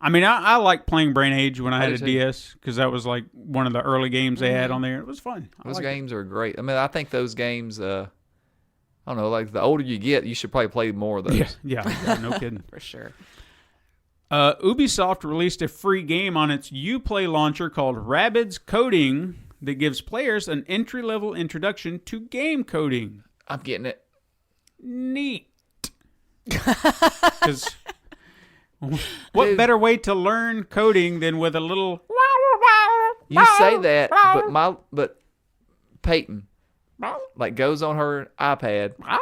I mean, I like playing Brain Age when I had do a too. DS, because that was like one of the early games they had on there. It was fun. I Those liked it. games are great. I mean, I think those games. I don't know. Like the older you get, you should probably play more of those. Yeah, no kidding. For sure. Ubisoft released a free game on its Uplay launcher called Rabbids Coding that gives players an entry-level introduction to game coding. I'm getting it. Neat. Because What Dude. better way to learn coding than with a little... You say that, but Peyton, like, goes on her iPad. Now,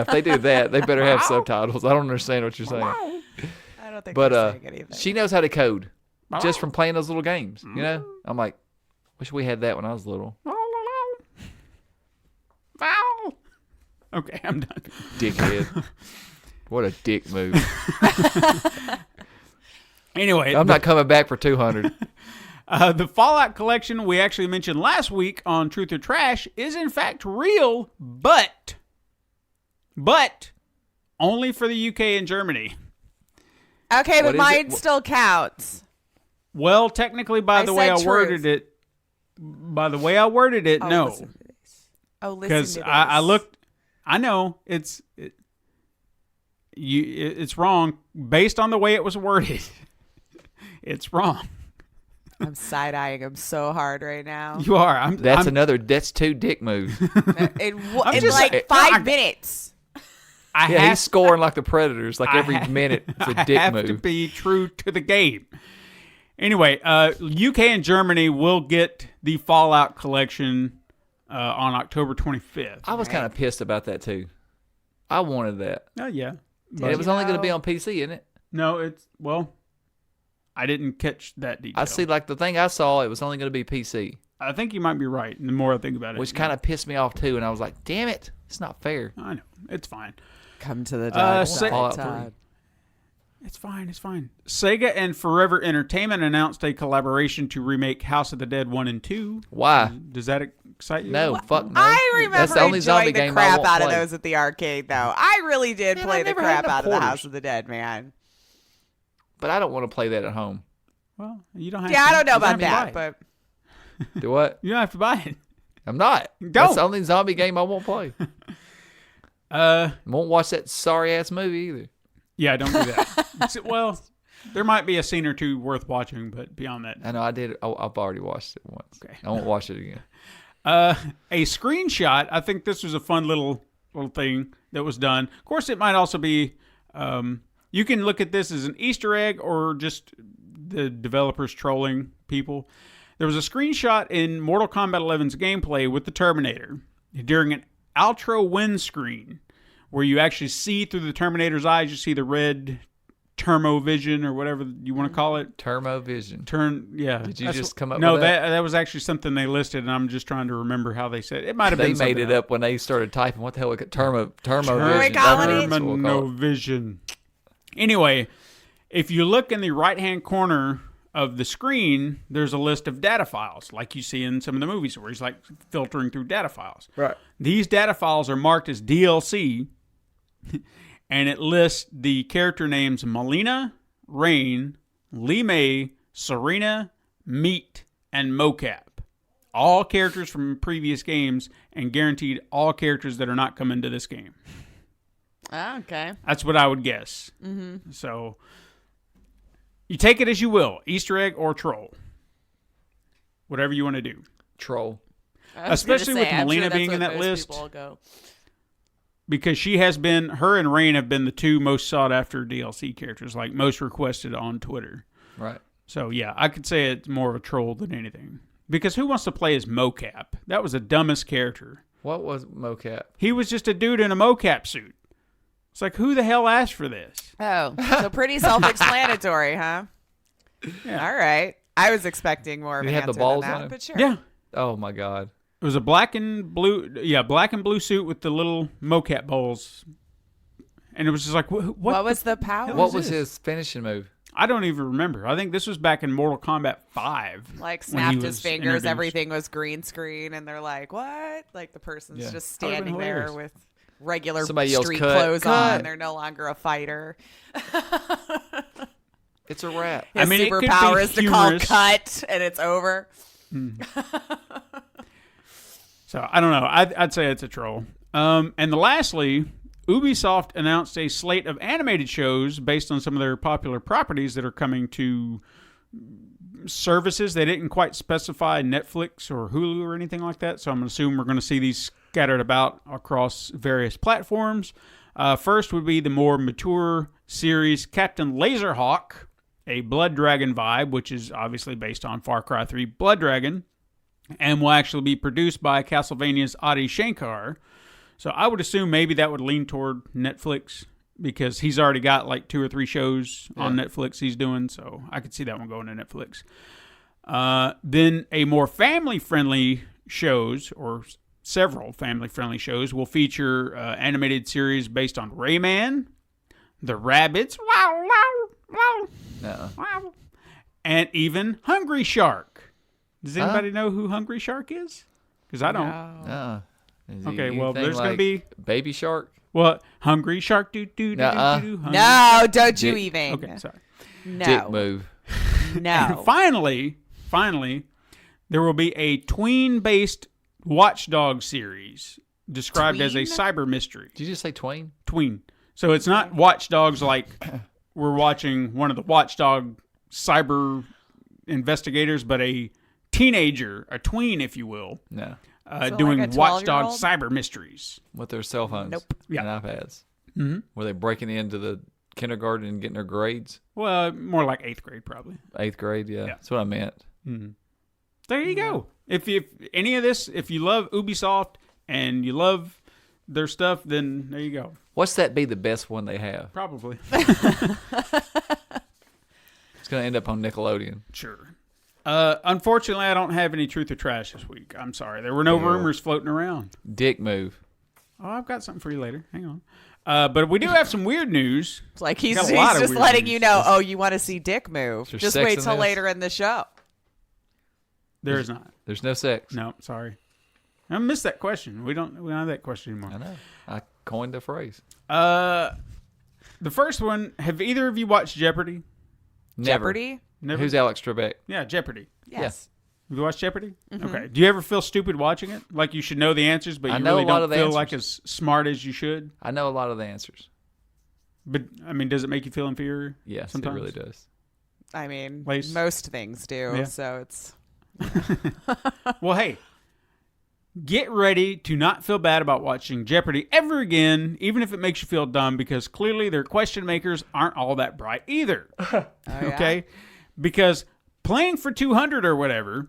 if they do that, they better have subtitles. I don't understand what you're saying. I don't think But they're saying anything. she knows how to code just from playing those little games. You know, I'm like, wish we had that when I was little. Okay, I'm done. Dickhead. What a dick move. Anyway, I'm not coming back for 200. the Fallout collection we actually mentioned last week on Truth or Trash is in fact real, but only for the UK and Germany. Okay, but What is mine it? still counts. Well, technically, by the way I said worded truth. it, no. Listen to this. Oh, listen Because to this. I looked, I know it's wrong based on the way it was worded. It's wrong. I'm side-eyeing him so hard right now. You are. That's two dick moves. In just like saying- 5 minutes. I Yeah, have, he's scoring like the Predators, like every minute. It's a dick I have move. to be true to the game. Anyway, UK and Germany will get the Fallout collection on October 25th. I was kind of pissed about that too. I wanted that. Oh yeah, And it was only going to be on PC, isn't it? no, I didn't catch that detail. I see, like the thing I saw, it was only going to be PC, I think you might be right. The more I think about it, which kind of pissed me off too. And I was like, damn it, it's not fair. I know it's fine. Come to the dark say- side, Fallout Todd. It's fine. It's fine. Sega and Forever Entertainment announced a collaboration to remake House of the Dead 1 and 2. Why? Does that excite you? No, fuck no. I remember That's the only zombie enjoying the game I crap won't out of play. those at the arcade, though. I really did Man, play I've the never had crap enough out of the quarters. House of the Dead, man. But I don't want to play that at home. Well, you don't have Yeah, to. I don't know You about have to that, buy it. but Do what? You don't have to buy it. I'm not. Go. That's the only zombie game I won't play. Won't watch that sorry ass movie either. Yeah, don't do that. Well, there might be a scene or two worth watching, but beyond that. I know I did. I've already watched it once. Okay. I won't watch it again. A screenshot. I think this was a fun little thing that was done. Of course, it might also be. You can look at this as an Easter egg or just the developers trolling people. There was a screenshot in Mortal Kombat 11's gameplay with the Terminator during an outro windscreen where you actually see through the Terminator's eyes. You see the red thermovision or whatever you want to call it. Thermovision. Did you just come up No, with that? that was actually something they listed, and I'm just trying to remember how they said it. It might have They been made something it up when they started typing. What the hell? Thermovision. calling it? That's what we'll call it. Terminovision. Anyway, if you look in the right-hand corner of the screen, there's a list of data files, like you see in some of the movies where he's like filtering through data files. Right. These data files are marked as DLC, and it lists the character names Melina, Rain, Lee May, Serena, Meat, and Mocap. All characters from previous games, and guaranteed all characters that are not coming to this game. Oh, okay. That's what I would guess. Mm-hmm. So you take it as you will, Easter egg or troll. Whatever you want to do. Troll. Especially with Melina being in that list. Because she has been, her and Rain have been the two most sought after DLC characters, like most requested on Twitter. Right. So yeah, I could say it's more of a troll than anything. Because who wants to play as Mocap? That was the dumbest character. What was mocap? He was just a dude in a mocap suit. It's like, who the hell asked for this? Oh, so pretty self-explanatory, huh? Yeah. All right. I was expecting more of Did an he have the answer balls than that, on him? but sure. Yeah. Oh my god. It was a black and blue suit with the little mocap bowls. And it was just like, What was the power? What was his finishing move? I don't even remember. I think this was back in Mortal Kombat 5. Like when he snapped his was fingers, introduced. everything was green screen, and they're like, "What?" Like the person's Yeah. just That would've been standing there hilarious. with regular Somebody yells, street "Cut, clothes cut." on. They're no longer a fighter. It's a wrap. His I mean, it could be superpower is to call humorous. cut, and it's over. So I don't know. I'd say it's a troll. And lastly, Ubisoft announced a slate of animated shows based on some of their popular properties that are coming to services. They didn't quite specify Netflix or Hulu or anything like that. So I'm going to assume we're going to see these scattered about across various platforms. First would be the more mature series Captain Laserhawk, a Blood Dragon vibe, which is obviously based on Far Cry 3 Blood Dragon, and will actually be produced by Castlevania's Adi Shankar. So I would assume maybe that would lean toward Netflix, because he's already got like 2 or 3 shows on Netflix he's doing, so I could see that one going to Netflix. Then a more family-friendly shows, or several family-friendly shows, will feature animated series based on Rayman, the Rabbids, wow, wow, wow, wow, and even Hungry Shark. Does anybody know who Hungry Shark is? Because I don't. No. Okay, well, there's going to be... Baby Shark? Well, Hungry Shark, do. No, don't you even. Okay, sorry. No. Dick move. And No. finally, there will be a tween-based Watchdog series described as a Tween? cyber mystery. Did you just say twain? Tween. So it's not Watchdogs like we're watching one of the Watchdog cyber investigators, but a teenager, a tween, if you will, No. doing like a Watchdog 12-year-old? cyber mysteries. With their cell phones Nope. and Yeah. iPads. Mm-hmm. Were they breaking into the kindergarten and getting their grades? Well, more like 8th grade, probably. 8th grade, yeah. Yeah. That's what I meant. There you go. If any of this, if you love Ubisoft and you love their stuff, then there you go. What's that be the best one they have? Probably. It's going to end up on Nickelodeon. Sure. Unfortunately, I don't have any truth or trash this week. I'm sorry. There were no rumors floating around. Dick move. Oh, I've got something for you later. Hang on. But we do have some weird news. It's like he's Got a lot of just weird letting news. you know, oh, you want to see Dick move. there Just sex wait in till this? later in the show. There is not. There's no sex. No, sorry. I missed that question. We don't have that question I anymore. know. I coined the phrase. The first one, have either of you watched Jeopardy? Never. Jeopardy? Never? Who's Alex Trebek? Yeah, Jeopardy. Yes. Have you watched Jeopardy? Mm-hmm. Okay. Do you ever feel stupid watching it? Like you should know the answers, but I you know really a lot don't of the feel answers. like as smart as you should? I know a lot of the answers. But, I mean, does it make you feel inferior? Yes, sometimes? it really does. I mean, Lace? most things do. Yeah. So it's. Well, hey, get ready to not feel bad about watching Jeopardy ever again, even if it makes you feel dumb, because clearly their question makers aren't all that bright either. Oh, yeah? Okay? Because playing for 200 or whatever,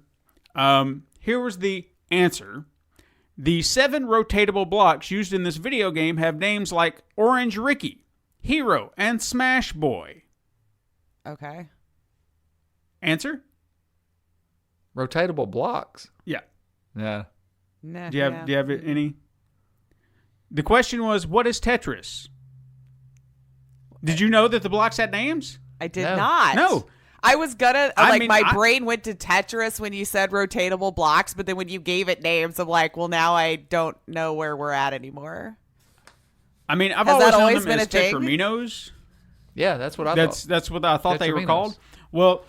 here was the answer. The 7 rotatable blocks used in this video game have names like Orange Ricky, Hero, and Smash Boy. Okay. Answer? Rotatable blocks. Yeah. Yeah. Nah, Do you have any? The question was, what is Tetris? Did you know that the blocks had names? I did No. not. No. I was gonna I mean, my brain went to Tetris when you said rotatable blocks, but then when you gave it names, I'm like, well, now I don't know where we're at anymore. I mean, I've Has always that known always them been as a thing? Tetraminos. Yeah, that's what I thought. That's what I thought they were Tetraminos. called. Well,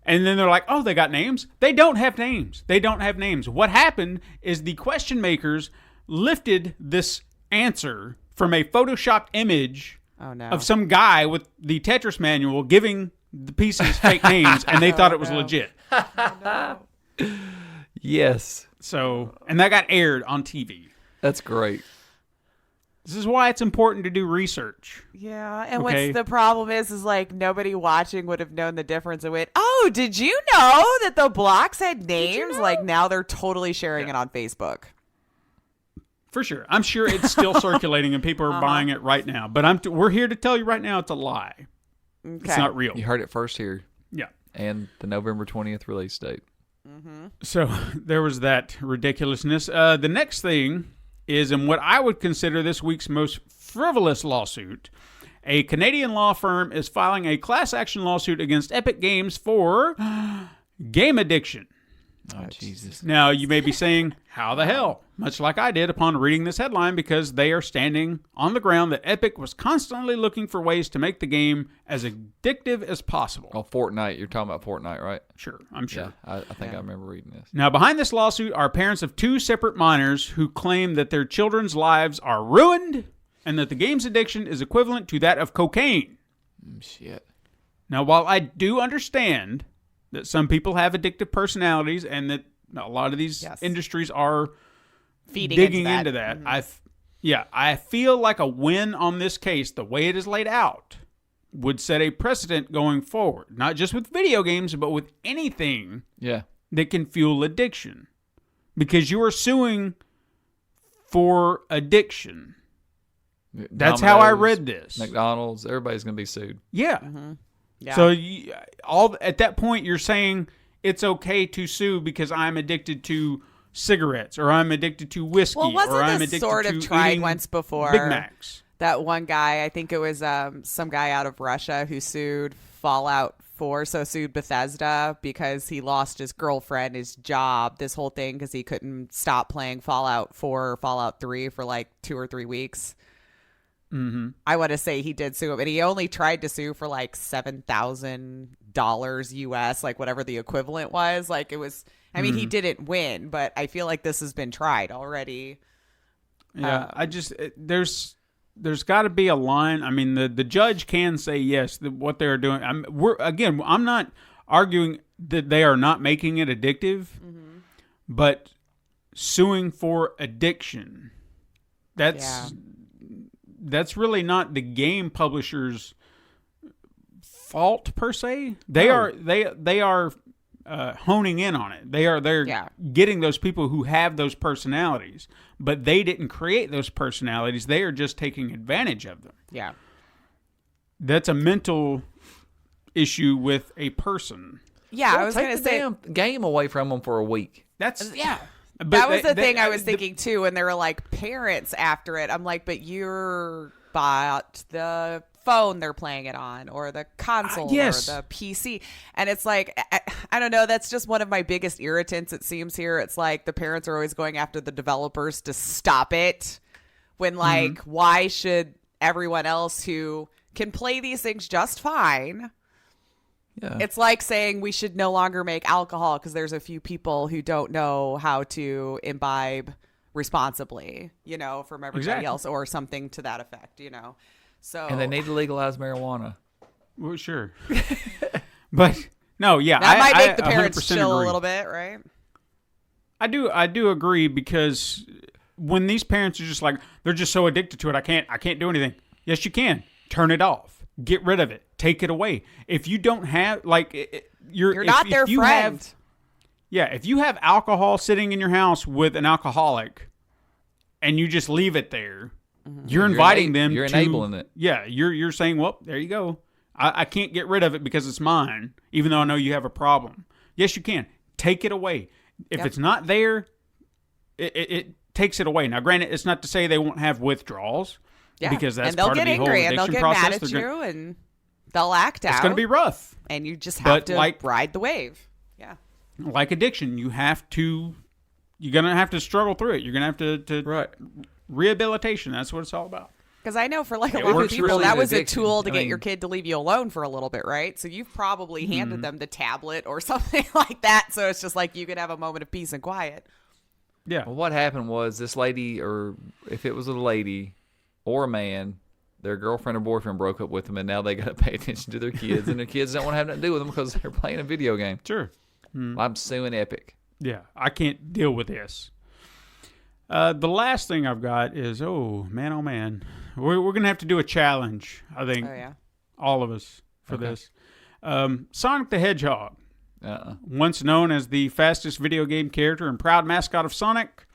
and then they're like, oh, they got names. They don't have names. They don't have names. What happened is the question makers lifted this answer from a photoshopped image Oh no. of some guy with the Tetris manual giving the pieces fake names, and they thought it was legit. Yes. So, and that got aired on TV. That's great. This is why it's important to do research. Yeah, and Okay. what's the problem is like nobody watching would have known the difference and went, oh, did you know that the blocks had names? Like now they're totally sharing it on Facebook. For sure. I'm sure it's still circulating and people are buying it right now. But we're here to tell you right now it's a lie. Okay. It's not real. You heard it first here. Yeah. And the November 20th release date. So there was that ridiculousness. The next thing is in what I would consider this week's most frivolous lawsuit. A Canadian law firm is filing a class action lawsuit against Epic Games for game addiction. Oh, Jesus. Now, you may be saying, how the hell? Much like I did upon reading this headline, because they are standing on the ground that Epic was constantly looking for ways to make the game as addictive as possible. Oh, Fortnite. You're talking about Fortnite, right? Sure, I'm sure. Yeah, I think I remember reading this. Now, behind this lawsuit are parents of 2 separate minors who claim that their children's lives are ruined and that the game's addiction is equivalent to that of cocaine. Shit. Now, while I do understand that some people have addictive personalities and that a lot of these Yes. industries are Feeding digging into into that. that, Yeah, I feel like a win on this case, the way it is laid out, would set a precedent going forward. Not just with video games, but with anything that can fuel addiction. Because you are suing for addiction. That's how I read this. McDonald's, everybody's going to be sued. Yeah. Yeah. So at that point, you're saying it's okay to sue because I'm addicted to cigarettes, or I'm addicted to whiskey, Well, wasn't or I'm this addicted sort to of tried eating once before? Big Macs. That one guy, I think it was some guy out of Russia who sued Fallout 4, so sued Bethesda because he lost his girlfriend, his job, this whole thing because he couldn't stop playing Fallout 4 or Fallout 3 for like 2 or 3 weeks. Mm-hmm. I want to say he did sue him, and he only tried to sue for like $7,000 US, like whatever the equivalent was. Like it was, I mean, he didn't win, but I feel like this has been tried already. Yeah, there's got to be a line. I mean, the judge can say yes, what they're doing. I'm not arguing that they are not making it addictive, but suing for addiction. That's really not the game publisher's fault per se. They are honing in on it. They're getting those people who have those personalities, but they didn't create those personalities. They are just taking advantage of them. Yeah. That's a mental issue with a person. Yeah, Well, I was going to take the say damn game away from them for a week. That's But that was the thing I was thinking too, when they were like parents after it. I'm like, but you're bought the phone they're playing it on, or the console, or the PC, and it's like I don't know. That's just one of my biggest irritants. It seems here, it's like the parents are always going after the developers to stop it. When like, why should everyone else who can play these things just fine? Yeah. It's like saying we should no longer make alcohol because there's a few people who don't know how to imbibe responsibly, from everybody else, or something to that effect, So And they need to legalize marijuana. Well, sure. But no, yeah, that might make the 100% parents chill agree. a little bit, right? I do agree, because when these parents are just like, they're just so addicted to it, I can't do anything. Yes, you can. Turn it off. Get rid of it. Take it away. If you don't have, like, You're not their friend. If you have alcohol sitting in your house with an alcoholic and you just leave it there, you're inviting them. You're enabling it. Yeah, you're saying, well, there you go. I can't get rid of it because it's mine, even though I know you have a problem. Yes, you can. Take it away. If it's not there, it takes it away. Now, granted, it's not to say they won't have withdrawals. Yeah, because that's part of the whole addiction process. And they'll get mad at you, and they'll act out. It's going to be rough. And you just have to ride the wave. Yeah. Like addiction, you're going to have to struggle through it. You're going to have to right. Rehabilitation. That's what it's all about. Because I know for like a lot of people, really that was addiction. a tool to get your kid to leave you alone for a little bit, right? So you've probably handed them the tablet or something like that. So it's just like you could have a moment of peace and quiet. Yeah. Well, what happened was this lady, or if it was a lady or a man, their girlfriend or boyfriend broke up with them, and now they got to pay attention to their kids, and their kids don't want to have nothing to do with them because they're playing a video game. Sure. I'm suing Epic. Yeah, I can't deal with this. The last thing I've got is, oh man, we're going to have to do a challenge, I think. Oh, yeah. All of us for this. Sonic the Hedgehog, once known as the fastest video game character and proud mascot of Sonic,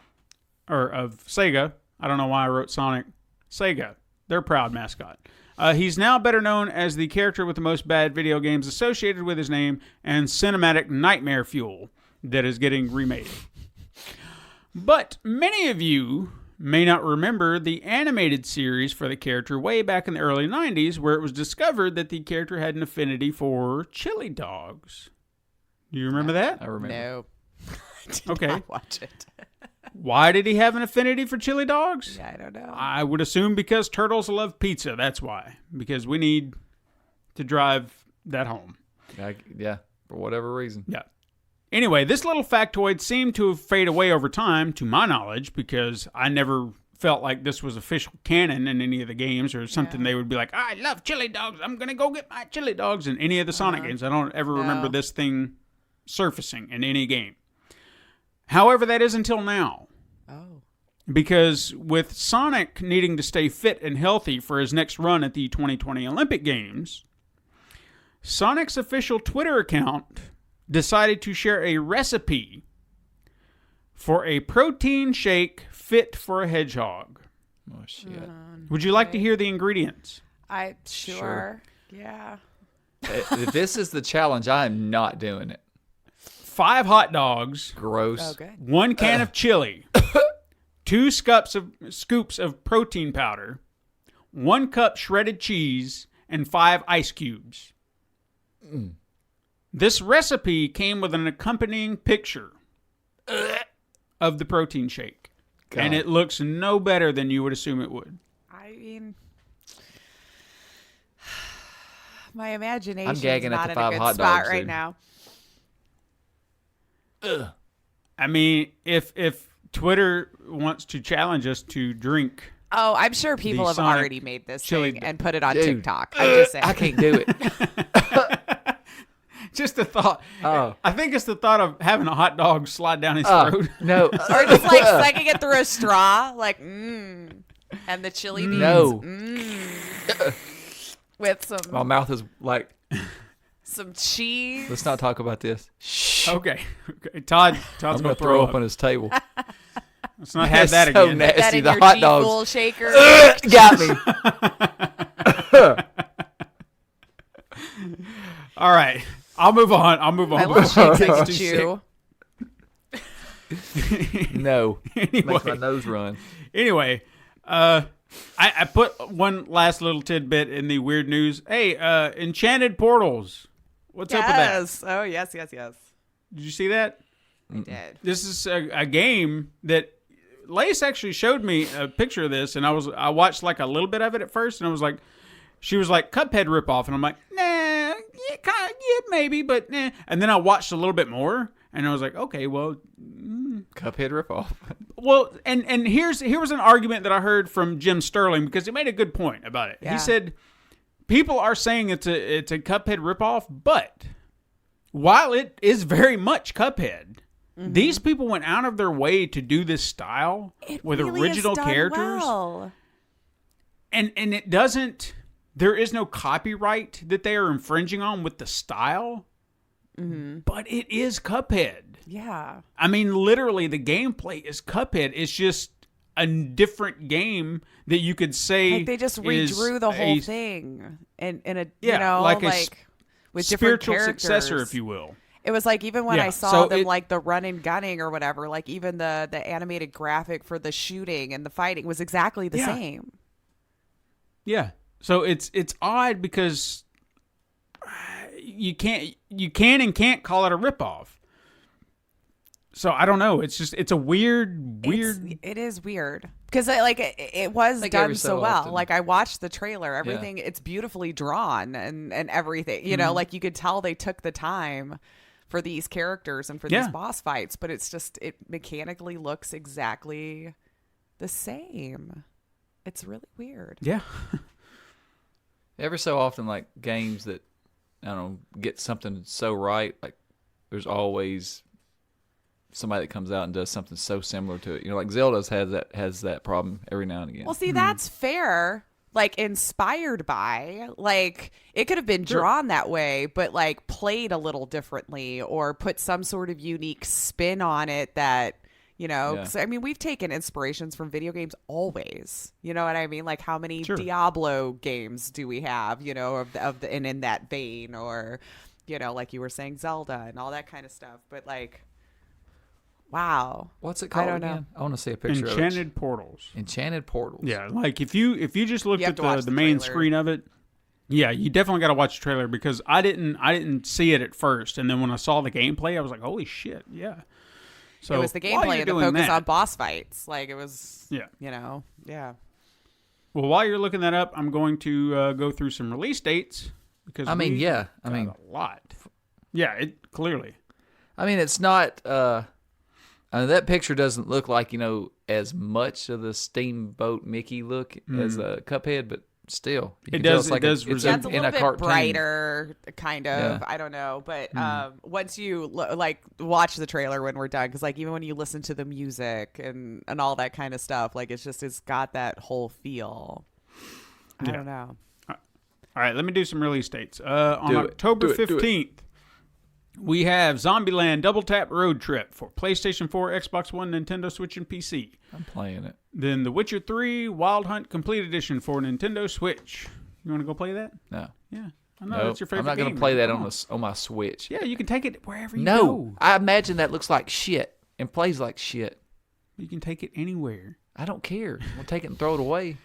or of Sega. I don't know why I wrote Sonic. Sega, their proud mascot. He's now better known as the character with the most bad video games associated with his name and cinematic nightmare fuel that is getting remade. But many of you may not remember the animated series for the character way back in the early 90s, where it was discovered that the character had an affinity for chili dogs. Do you remember that? I remember. No. I did Okay. not watch it. Why did he have an affinity for chili dogs? Yeah, I don't know. I would assume because turtles love pizza. That's why. Because we need to drive that home. Yeah, for whatever reason. Yeah. Anyway, this little factoid seemed to fade away over time, to my knowledge, because I never felt like this was official canon in any of the games, or something they would be like, I love chili dogs. I'm going to go get my chili dogs in any of the Sonic games. I don't ever remember this thing surfacing in any game. However, that is until now. Oh. because with Sonic needing to stay fit and healthy for his next run at the 2020 Olympic Games, Sonic's official Twitter account decided to share a recipe for a protein shake fit for a hedgehog. Oh, shit. Would you like to hear the ingredients? Sure. Yeah. If this is the challenge, I am not doing it. 5 hot dogs, Gross. Oh, good. 1 can of chili, 2 scoops of protein powder, 1 cup shredded cheese, and 5 ice cubes. This recipe came with an accompanying picture of the protein shake. God. And it looks no better than you would assume it would. I mean, my imagination's gagging at not the in 5 a good hot spot dogs, right dude. now. I mean, if Twitter wants to challenge us to drink, Oh, I'm sure people The have Sonic already made this chili thing and put it on Dude. TikTok. I'm just saying. I can't do it. just the thought. Oh. I think it's the thought of having a hot dog slide down his throat. No. Or just like sucking it through a straw, like and the chili beans. No. With some My mouth is like, some cheese. let's not talk about this. Shh. Okay. Todd's I'm going going to to throw up on up. his table. Let's not have That's that so again. nasty. that in The your hot G dogs. Full shaker. Got me. All right. I'll move on. I before love it shakes gets and too chew. No. Makes my Anyway. nose run. Anyway, I put one last little tidbit in the weird news. Hey, Enchanted Portals. What's up with that? Yes. Oh, yes. Did Did you see that? I did. This is a game that Lace actually showed me a picture of this, and I watched like a little bit of it at first, and I was like, she was like Cuphead ripoff, and I'm like, nah, yeah, maybe, but nah. And then I watched a little bit more, and I was like, okay, well, Cuphead ripoff. well, and here was an argument that I heard from Jim Sterling because he made a good point about it. Yeah. He said people are saying it's a Cuphead ripoff, but while it is very much Cuphead, these people went out of their way to do this style with really is original done characters, well. and it doesn't. There is no copyright that they are infringing on with the style, but it is Cuphead. Yeah. I mean, literally, the gameplay is Cuphead. It's just a different game that you could say Like they just redrew the whole thing in a like a with different spiritual characters. successor, if you will. It was like even when Yeah, I saw so them it- like the run and gunning or whatever, like even the animated graphic for the shooting and the fighting was exactly the Yeah. same. Yeah. So it's odd because you can and can't call it a ripoff. So I don't know. It's a weird. It is weird because it was Like done every so so well. often. Like I watched the trailer, everything it's beautifully drawn and everything. You know, like you could tell they took the time for these characters and for these Yeah. boss fights, but it's just it mechanically looks exactly the same. It's really weird. Yeah. Ever so often, like games that, I don't know, get something so right, like there's always somebody that comes out and does something so similar to it. You know, like Zelda's has that problem every now and again. Well, see, that's fair. Like inspired by, like it could have been drawn that way, but like played a little differently or put some sort of unique spin on it that, you know, Yeah. 'cause, I mean, we've taken inspirations from video games always. You know what I mean? Like how many Sure. Diablo games do we have, you know, and in that vein, or, you know, like you were saying, Zelda and all that kind of stuff. But like, wow. What's it called don't know. again? I want to see a picture of Enchanted Portals. it. Enchanted Portals. Yeah, like if you just looked You have at to watch the the main trailer. screen of it, yeah, you definitely got to watch the trailer because I didn't see it at first, and then when I saw the gameplay, I was like, holy shit, yeah. So It was the while gameplay you're and the doing focus that- on boss fights. Like it was, Yeah. you know, yeah. Well, while you're looking that up, I'm going to go through some release dates because I mean, we yeah. I got mean, a lot. Yeah, it clearly. it's not. That picture doesn't look like, you know, as much of the Steamboat Mickey look as Cuphead, but still, you It can tell does- It's like it does it's resemble- It's a in little bit cartoon. brighter, kind of. Yeah. I don't know, but once you like watch the trailer when we're done, because like even when you listen to the music and all that kind of stuff, like it's got that whole feel. I don't know. All right, let me do some release dates. On Do it. October Do it. Do it. 15th, we have Zombieland Double Tap Road Trip for PlayStation 4, Xbox One, Nintendo Switch, and PC. I'm playing it. Then The Witcher 3 Wild Hunt Complete Edition for Nintendo Switch. You want to go play that? No. Yeah. I know Nope. that's your favorite I'm not game. gonna play that Come on my Switch. Yeah, you can take it wherever you No, go. I imagine that looks like shit and plays like shit. You can take it anywhere. I don't care. We'll take it and throw it away.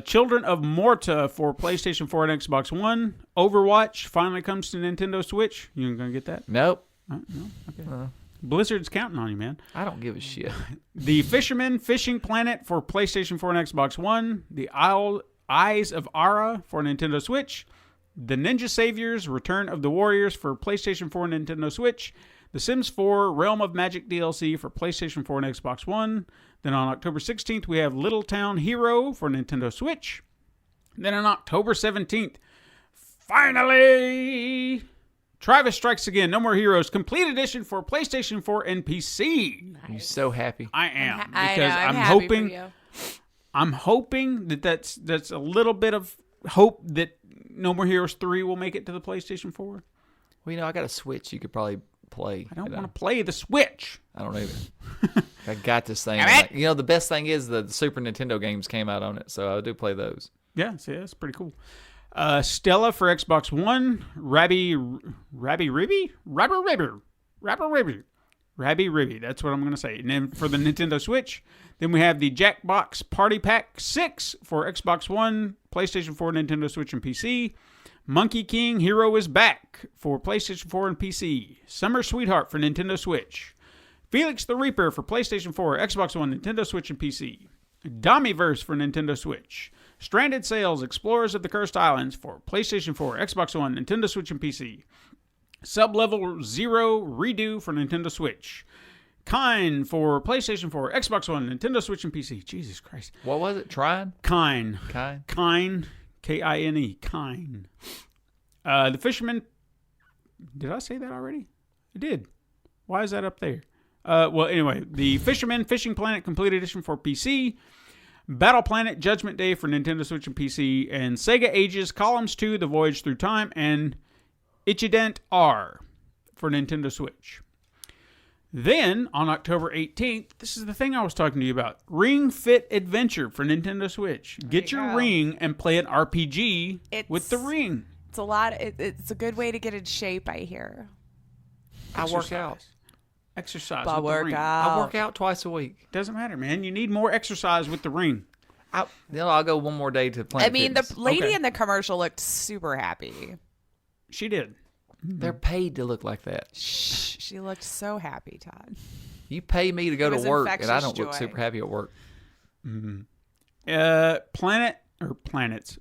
Children of Morta for PlayStation 4 and Xbox One. Overwatch finally comes to Nintendo Switch. You ain't gonna get that? Nope. No? Okay. Blizzard's counting on you, man. I don't give a shit. The Fisherman Fishing Planet for PlayStation 4 and Xbox One. The Eyes of Ara for Nintendo Switch. The Ninja Saviors Return of the Warriors for PlayStation 4 and Nintendo Switch. The Sims 4 Realm of Magic DLC for PlayStation 4 and Xbox One. Then on October 16th, we have Little Town Hero for Nintendo Switch. Then on October 17th, finally, Travis Strikes Again, No More Heroes, Complete Edition for PlayStation 4 and PC. I'm so happy. I am, I because know, I'm I'm happy for hoping... you. I'm hoping that's a little bit of hope that No More Heroes 3 will make it to the PlayStation 4. Well, I got a Switch. You could probably play. I don't want to play the Switch. I don't either. I got this thing. Like, the best thing is the Super Nintendo games came out on it, so I do play those. Yeah, see, that's pretty cool. Stella for Xbox One. Rabby Ribby. That's what I'm going to say. And then for the Nintendo Switch, then we have the Jackbox Party Pack 6 for Xbox One, PlayStation 4, Nintendo Switch, and PC. Monkey King Hero is Back for PlayStation 4 and PC. Summer Sweetheart for Nintendo Switch. Felix the Reaper for PlayStation 4, Xbox One, Nintendo Switch, and PC. Domiverse for Nintendo Switch. Stranded Sails Explorers of the Cursed Islands for PlayStation 4, Xbox One, Nintendo Switch, and PC. Sub-Level Zero Redo for Nintendo Switch. Kine for PlayStation 4, Xbox One, Nintendo Switch, and PC. Jesus Christ. What was it? Trying? Kine. Kind? Kine. Kine. Kine. The Fisherman. Did I say that already? I did. Why is that up there? Well, anyway, the Fisherman Fishing Planet Complete Edition for PC. Battle Planet Judgment Day for Nintendo Switch and PC. And Sega Ages Columns 2, The Voyage Through Time. And Ichident R for Nintendo Switch. Then, on October 18th, this is the thing I was talking to you about. Ring Fit Adventure for Nintendo Switch. Get your go. ring and play an RPG with the ring. It's a lot. It's a good way to get in shape, I hear. I work out. Exercise I with the work ring. out. I work out twice a week. Doesn't matter, man. You need more exercise with the ring. I'll go one more day to Planet I mean, the Fitness. lady Okay. in the commercial looked super happy. She did. They're paid to look like that. Shh, she looked so happy, Todd. You pay me to go It to was work, and I infectious don't look joy. super happy at work.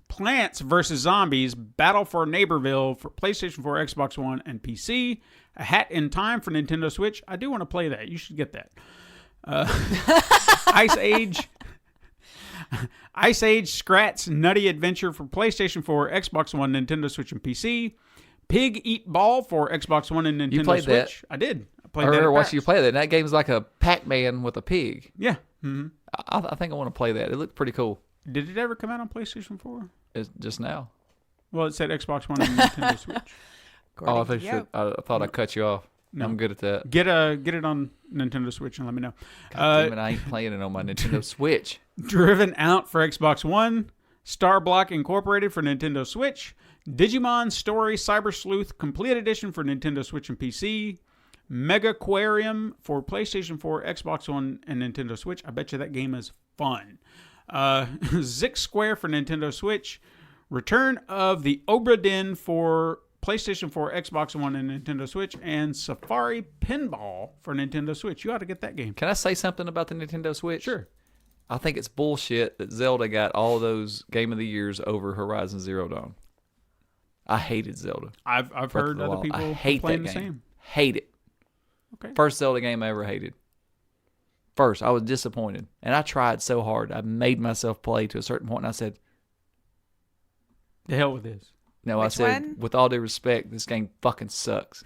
Plants vs. Zombies Battle for Neighborville for PlayStation 4, Xbox One, and PC. A Hat in Time for Nintendo Switch. I do want to play that. You should get that. Ice Age Scrat's Nutty Adventure for PlayStation 4, Xbox One, Nintendo Switch, and PC. Pig Eat Ball for Xbox One and Nintendo played that? Switch. I did. I I played that. remember at watching you PAX. play that. And that game's like a Pac-Man with a pig. Yeah. Mm-hmm. I think I want to play that. It looked pretty cool. Did it ever come out on PlayStation 4? It's just now. Well, it said Xbox One and Nintendo Switch. I thought I cut you off. No. I'm good at that. Get it on Nintendo Switch and let me know. God damn it, I ain't playing it on my Nintendo Switch. Driven Out for Xbox One. Star Block Incorporated for Nintendo Switch. Digimon Story Cyber Sleuth Complete Edition for Nintendo Switch and PC. Megaquarium for PlayStation 4, Xbox One, and Nintendo Switch. I bet you that game is fun. Zik Square for Nintendo Switch. Return of the Obra Dinn for PlayStation 4, Xbox One, and Nintendo Switch. And Safari Pinball for Nintendo Switch. You ought to get that game. Can I say something about the Nintendo Switch? Sure. I think it's bullshit that Zelda got all those Game of the Years over Horizon Zero Dawn. I hated Zelda. I've Breath of heard the other Wild. people I hate playing that the game. same. Hate it. Okay. First Zelda game I ever hated. First, I was disappointed. And I tried so hard. I made myself play to a certain point, and I said, The hell with this. No, Which I said, one? with all due respect, this game fucking sucks.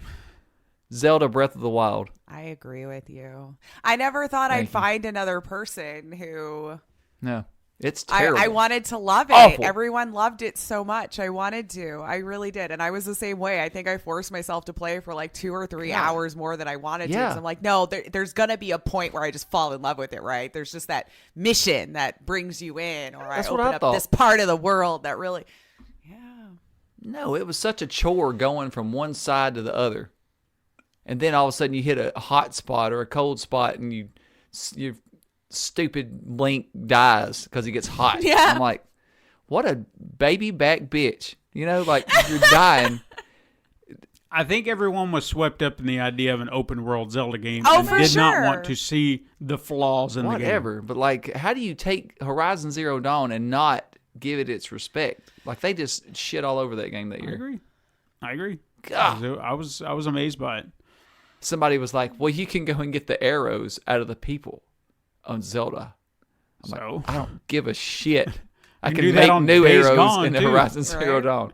Zelda Breath of the Wild. I agree with you. I never thought Thank I'd you. find another person who No, it's terrible. I wanted to love it. Awful. Everyone loved it so much. I wanted to. I really did. And I was the same way. I think I forced myself to play for like 2 or 3 hours more than I wanted to. Yeah. 'Cause I'm like, no, there's going to be a point where I just fall in love with it, right? There's just that mission that brings you in, or That's I what open I up thought. this part of the world that really, yeah. No, it was such a chore going from one side to the other. And then all of a sudden you hit a hot spot or a cold spot and your stupid Link dies because he gets hot. Yeah. I'm like, what a baby back bitch. You know, like you're dying. I think everyone was swept up in the idea of an open world Zelda game Oh, and for did not sure. want to see the flaws in the game. Whatever. But like, how do you take Horizon Zero Dawn and not give it its respect? Like they just shit all over that game that year. I agree. God. I was amazed by it. Somebody was like, well, you can go and get the arrows out of the people on Zelda. I'm So like, I don't give a shit. I can can do that make on new Days arrows Gone, in the too. Horizon Zero Right. Dawn.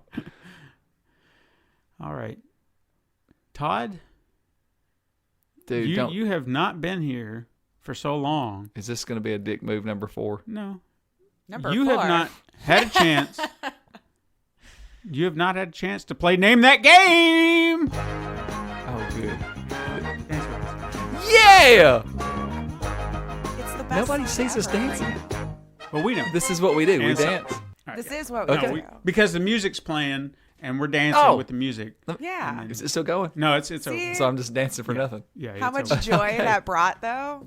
all right, Todd, Dude, you have not been here for so long. is this going to be a dick move number 4? No, Number you 4. have not had a chance. You have not had a chance to play Name That Game. Oh, good. Yeah! It's the best Nobody song sees us ever. dancing. Well, we know. This is what we do. We And so- dance. All right, This yeah. is what we Okay. do. Because the music's playing and we're dancing Oh. with the music. Yeah. Is it still going? No, it's over. See? So I'm just dancing for nothing. Yeah, How it's much over. joy that brought, though?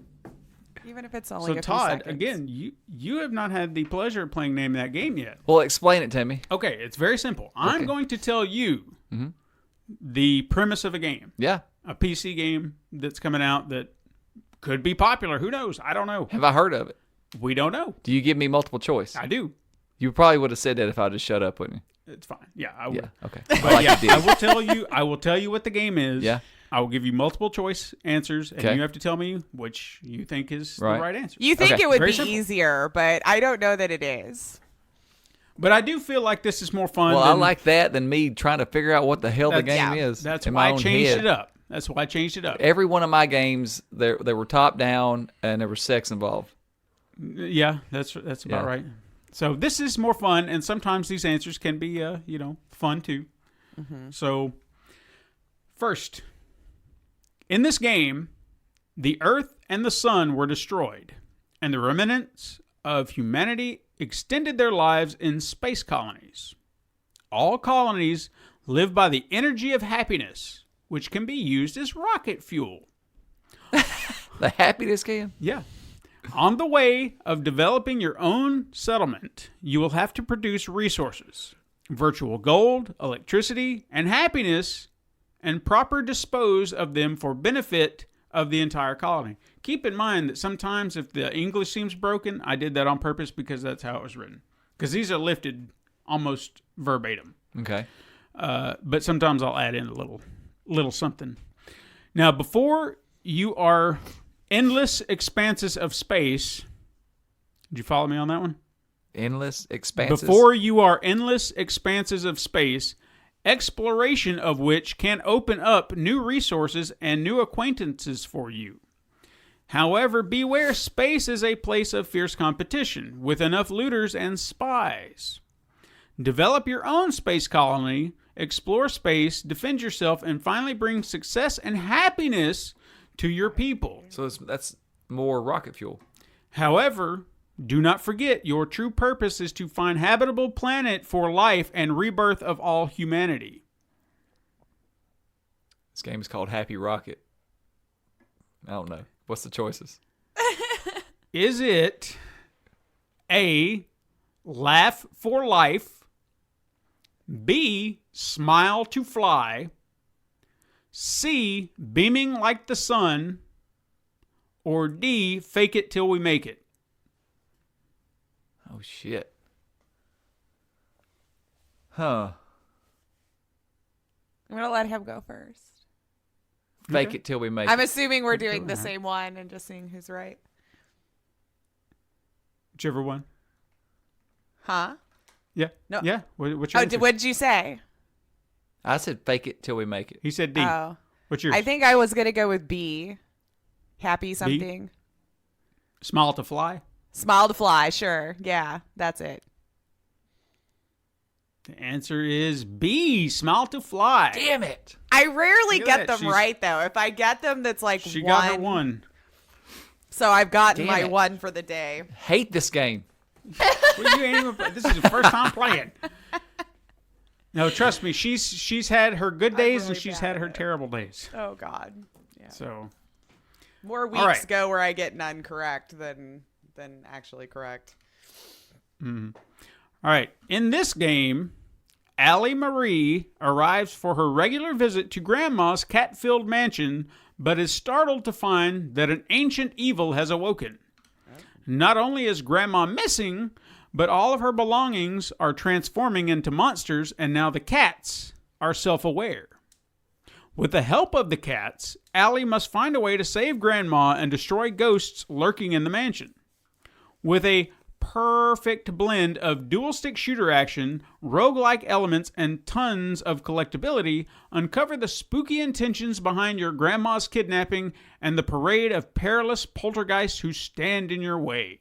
Even if it's only So a few Todd, seconds. again, you have not had the pleasure of playing Name That Game yet. Well, explain it to me. Okay, it's very simple. I'm Okay. going to tell you the premise of a game, Yeah. a PC game that's coming out that could be popular. Who knows? I don't know. Have I heard of it? We don't know. Do you give me multiple choice? I do. You probably would have said that if I just shut up, wouldn't It's fine. Yeah, I you? will. Yeah. Okay. But like yeah, you I did. will tell you. I will tell you what the game is. Yeah. I will give you multiple choice answers, and Okay. you have to tell me which you think is Right. the right answer. You think Okay. it would Very be simple. easier, but I don't know that it is. But I do feel like this is more fun. Well, I than, like that than me trying to figure out what the hell the That's- game yeah, is. That's in why my I own changed head. it up. That's why I changed it up. Every one of my games, there were top down and there was sex involved. Yeah, that's about Yeah. right. So this is more fun, and sometimes these answers can be, fun too. So, first, in this game, the Earth and the Sun were destroyed, and the remnants of humanity extended their lives in space colonies. All colonies live by the energy of happiness, which can be used as rocket fuel. The happiness game? Yeah. On the way of developing your own settlement, you will have to produce resources, virtual gold, electricity, and happiness, and proper dispose of them for benefit of the entire colony. Keep in mind that sometimes if the English seems broken, I did that on purpose because that's how it was written. Because these are lifted almost verbatim. Okay. But sometimes I'll add in a little something. Now, before you are endless expanses of space, did you follow me on that one? Endless expanses. Before you are endless expanses of space, exploration of which can open up new resources and new acquaintances for you. However, beware, space is a place of fierce competition, with enough looters and spies. Develop your own space colony, explore space, defend yourself, and finally bring success and happiness to your people. So that's more rocket fuel. However, do not forget your true purpose is to find habitable planet for life and rebirth of all humanity. This game is called Happy Rocket. I don't know. What's the choices? Is it A, laugh for life, B, smile to fly, C, beaming like the sun, or D, fake it till we make it? Oh, shit. Huh. I'm going to let him go first. Fake Okay. it till we make I'm it. assuming we're doing the Alright. same one and just seeing who's right. Whichever one. Huh? Yeah. No. Yeah. What's your Oh, answer? what'd you say? I said fake it till we make it. He said D. Oh. What's yours? I think I was going to go with B. Happy something. Smile to fly. Smile to fly, sure. Yeah, that's it. The answer is B. Smile to fly. Damn it! I rarely Look at get that. them right, though. If I get them, that's like She one. got her one. So I've gotten Damn my it. one for the day. Hate this game. Well, you ain't even, this is the first time playing. No, trust me. She's had her good days really and she's bad had at her it. terrible days. Oh, God. Yeah. So More weeks right. go where I get none correct than actually correct. all right. In this game, Allie Marie arrives for her regular visit to Grandma's cat-filled mansion, but is startled to find that an ancient evil has awoken. Not only is Grandma missing, but all of her belongings are transforming into monsters, and now the cats are self-aware. With the help of the cats, Allie must find a way to save Grandma and destroy ghosts lurking in the mansion. With a perfect blend of dual-stick shooter action, roguelike elements, and tons of collectability, uncover the spooky intentions behind your grandma's kidnapping and the parade of perilous poltergeists who stand in your way.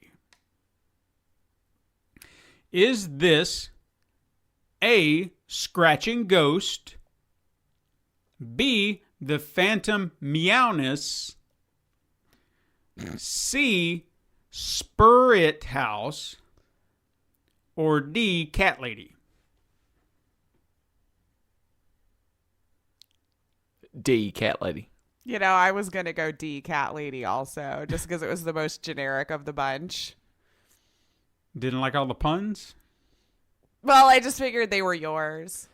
Is this A. Scratching Ghost, B. The Phantom Meowness, C. Spur It House, or D. Cat Lady? D, cat lady. You know, I was going to go D, cat lady also, just because it was the most generic of the bunch. Didn't like all the puns? Well, I just figured they were yours.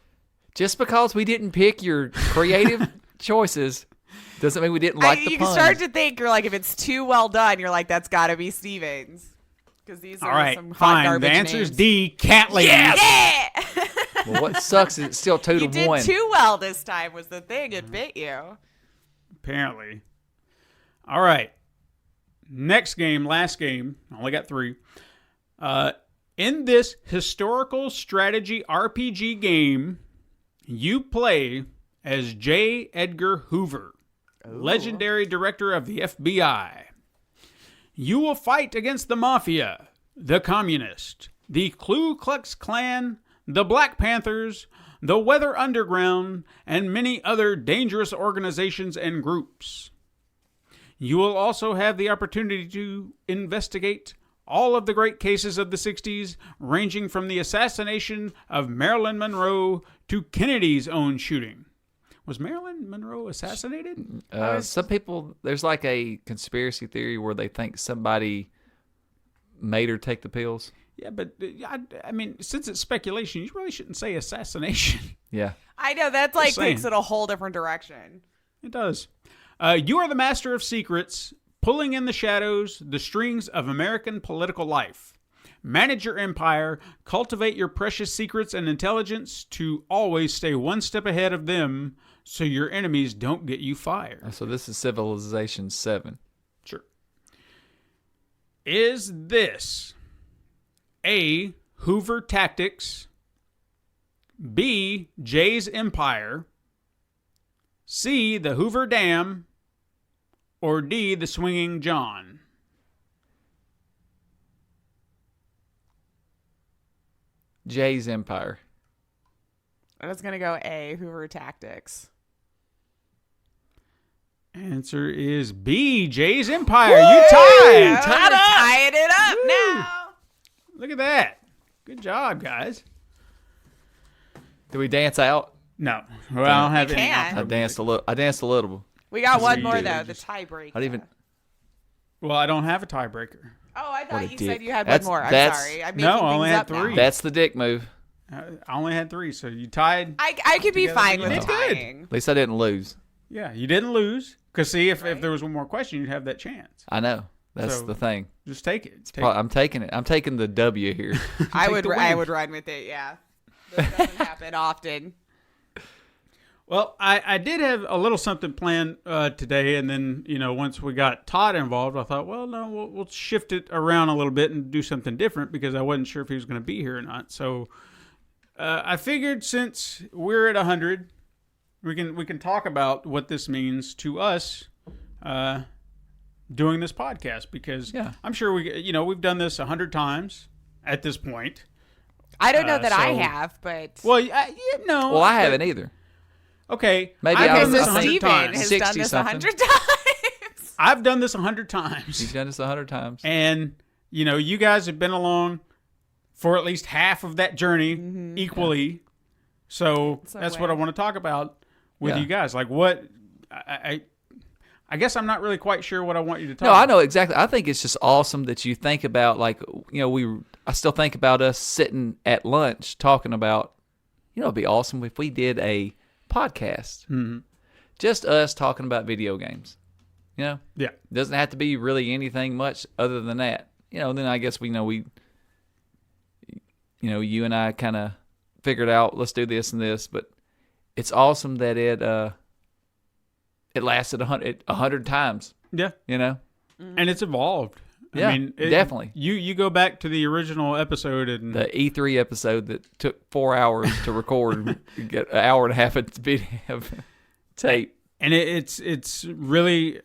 Just because we didn't pick your creative choices doesn't mean we didn't like the you puns. can start to think, you're like, if it's too well done, you're like, that's got to be Stevens. Because these are All right, some hot fine. The garbage answer is names. D. Cat Lady. Yeah! Well, what sucks is it's still 2 You to did 1. too well this time was the thing. It bit you. Apparently. All right. Next game, last game. I only got 3. In this historical strategy RPG game, you play as J. Edgar Hoover, legendary director of the FBI. You will fight against the Mafia, the Communist, the Ku Klux Klan, the Black Panthers, the Weather Underground, and many other dangerous organizations and groups. You will also have the opportunity to investigate all of the great cases of the 60s, ranging from the assassination of Marilyn Monroe to Kennedy's own shooting. Was Marilyn Monroe assassinated? Some people, there's like a conspiracy theory where they think somebody made her take the pills. Yeah, but I mean, since it's speculation, you really shouldn't say assassination. Yeah. I know, that's like saying. takes it a whole different direction. It does. You are the master of secrets, pulling in the shadows the strings of American political life. Manage your empire, cultivate your precious secrets and intelligence to always stay one step ahead of them so your enemies don't get you fired. So this is Civilization 7. Sure. Is this A. Hoover Tactics, B. Jay's Empire, C. The Hoover Dam, or D. The Swinging John? Jay's Empire. I was going to go A, Hoover Tactics. Answer is B. Jay's Empire. You tied. Tied up. Tying it up now. Look at that. Good job, guys. Did we dance out? No. Well, I don't have any. can. I danced a little. We got one you more, did. though, the tiebreaker. I didn't even. Well, I don't have a tiebreaker. Oh, I What a thought you said dick. you had That's- one more. I'm that's- sorry. I'm making No, I things only had up now. 3. That's the dick move. I only had 3, so you tied. I could be Together. fine You with did good. tying. At least I didn't lose. Yeah, you didn't lose. Because, see, if there was one more question, you'd have that chance. I know. That's So- the thing. Just take it. I'm taking it. I'm taking the W here. I would the I win. would run with it, yeah. That doesn't happen often. Well, I did have a little something planned today, and then, once we got Todd involved, I thought, well, no, we'll shift it around a little bit and do something different because I wasn't sure if he was going to be here or not. So I figured since we're at 100, we can talk about what this means to us doing this podcast, because I'm sure we've done this 100 times at this point. I don't know that I have, but Well, no. Well, I haven't either. Okay, Maybe I've I done was this so 100 Steven times. has 60 done this something. 100 times. I've done this 100 times. He's done this 100 times. And, you guys have been along for at least half of that journey equally. So that's what I want to talk about with you guys. Like, what I guess I'm not really quite sure what I want you to talk about. No, I know exactly. I think it's just awesome that you think about, like, I still think about us sitting at lunch talking about, it'd be awesome if we did a podcast. Mm-hmm. Just us talking about video games. Yeah. It doesn't have to be really anything much other than that. Then I guess you and I kind of figured out, let's do this and this, but it's awesome that it lasted 100 times. Yeah. And it's evolved. Yeah, I mean, definitely. You go back to the original episode and the E3 episode that took 4 hours to record and get an hour and a half of tape. And it's really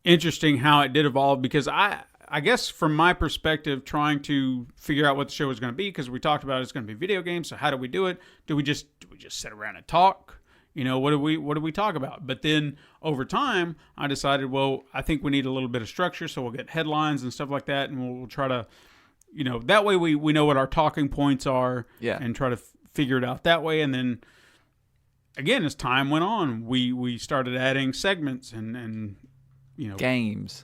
interesting how it did evolve, because I guess from my perspective, trying to figure out what the show was going to be, because we talked about it's going to be video games. So how do we do it? Do we just sit around and talk? What do we talk about? But then over time, I decided, well, I think we need a little bit of structure, so we'll get headlines and stuff like that, and we'll try to, that way we know what our talking points are, and try to figure it out that way. And then again, as time went on, we started adding segments and games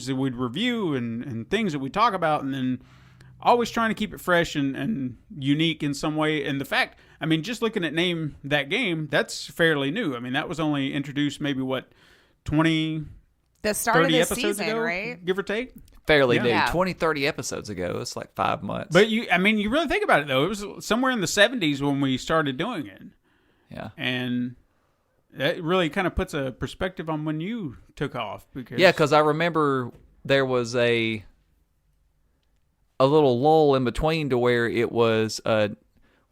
that we'd review and things that we talk about, and then always trying to keep it fresh and unique in some way. And the fact, just looking at Name That Game, that's fairly new. That was only introduced maybe, 20, the start 30 of the episodes season, ago, right? give or take? Fairly new. Yeah. 20, 30 episodes ago. It's like 5 months. But you really think about it, though. It was somewhere in the 70s when we started doing it. Yeah. And that really kind of puts a perspective on when you took off. Because I remember there was a little lull in between to where it was,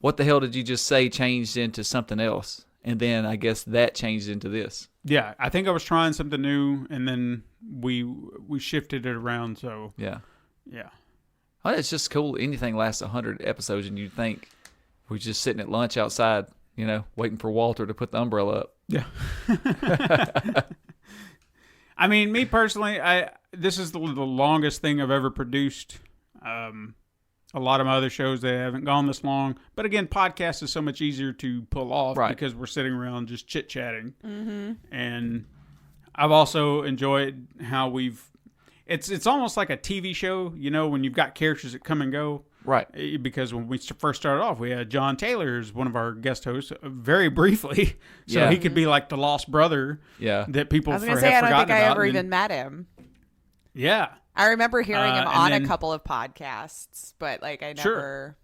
what the hell did you just say changed into something else? And then I guess that changed into this. Yeah, I think I was trying something new, and then we shifted it around. So yeah. Well, it's just cool. Anything lasts 100 episodes, and you'd think we're just sitting at lunch outside, waiting for Walter to put the umbrella up. Yeah. Me personally, this is the longest thing I've ever produced. A lot of my other shows, they haven't gone this long. But again, podcast is so much easier to pull off, because we're sitting around just chit-chatting. Mm-hmm. And I've also enjoyed how it's almost like a TV show, when you've got characters that come and go. Right. Because when we first started off, we had John Taylor as one of our guest hosts, very briefly. So he could be like the lost brother that people have forgotten about. I don't think I ever even met him. Yeah. I remember hearing him on a couple of podcasts, but I never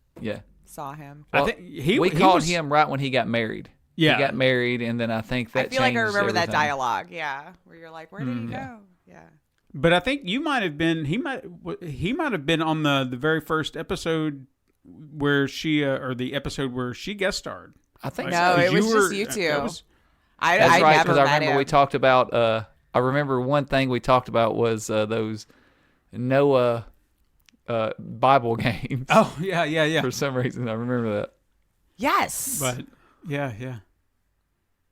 saw him. Well, I think we called him right when he got married. Yeah. He got married, and then I think that I feel like I remember everything. that dialogue, where you're like, where did he go? Yeah. But I think you might have been, he might have been on the very first episode where she, or the episode where she guest starred. I think no, so. it was just you two. That's I right, never because met I remember him. we talked about, I remember one thing we talked about was those Noah Bible games. Oh, yeah. For some reason, I remember that. Yes. But, yeah.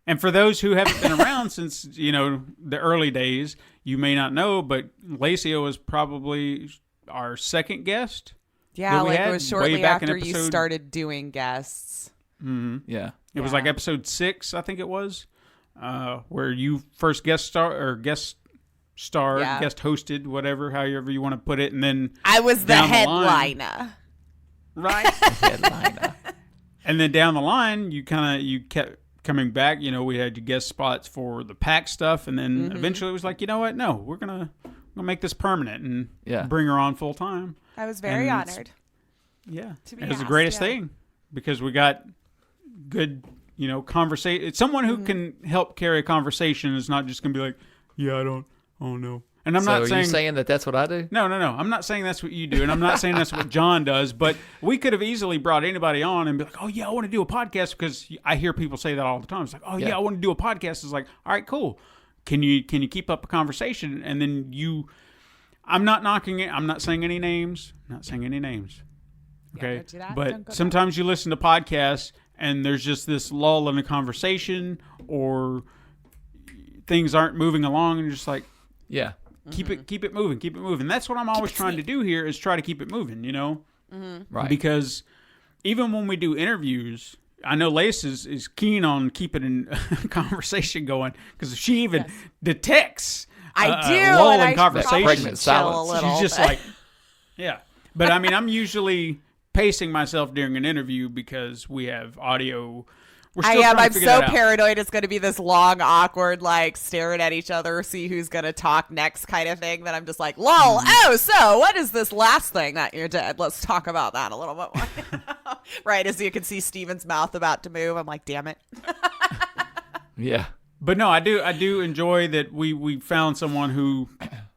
And for those who haven't been around since, the early days, you may not know, but Lacio was probably our second guest. Yeah, it was shortly after you started doing guests. Mm-hmm. Yeah. It was like episode 6, I think it was, where you first guest hosted, whatever, however you want to put it, and then I was the line, headliner. right? Headliner. And then down the line, you kept coming back. We had your guest spots for the PAX stuff, and then eventually it was like, you know what? No, we're gonna make this permanent and bring her on full time. I was very honored. Yeah, to be it was the asked, greatest thing, because we got good, conversation. It's someone who can help carry a conversation. Is not just gonna be like, yeah, I don't know. And I'm not are you saying that that's what I do? No. I'm not saying that's what you do, and I'm not saying that's what John does. But we could have easily brought anybody on and be like, "Oh yeah, I want to do a podcast," because I hear people say that all the time. It's like, "Oh yeah, I want to do a podcast." It's like, "All right, cool. Can you keep up a conversation?" And then I'm not knocking it. I'm not saying any names. Okay, but sometimes you listen to podcasts and there's just this lull in the conversation, or things aren't moving along, and you're just like, yeah. Keep it moving. That's what I'm always trying to do here, is try to keep it moving, Right. Because even when we do interviews, I know Lace is keen on keeping a conversation going, because if she even detects I lull and in I conversation, pregnant silence. a little she's just bit. like, yeah. But I mean, I'm usually pacing myself during an interview because we have audio. We're still trying to I'm figure so that out. paranoid it's going to be this long, awkward, like, staring at each other, see who's going to talk next kind of thing, that I'm just like, lol, so what is this last thing that you did? Let's talk about that a little bit more. Right, as you can see Steven's mouth about to move. I'm like, damn it. Yeah. But no, I do enjoy that we found someone who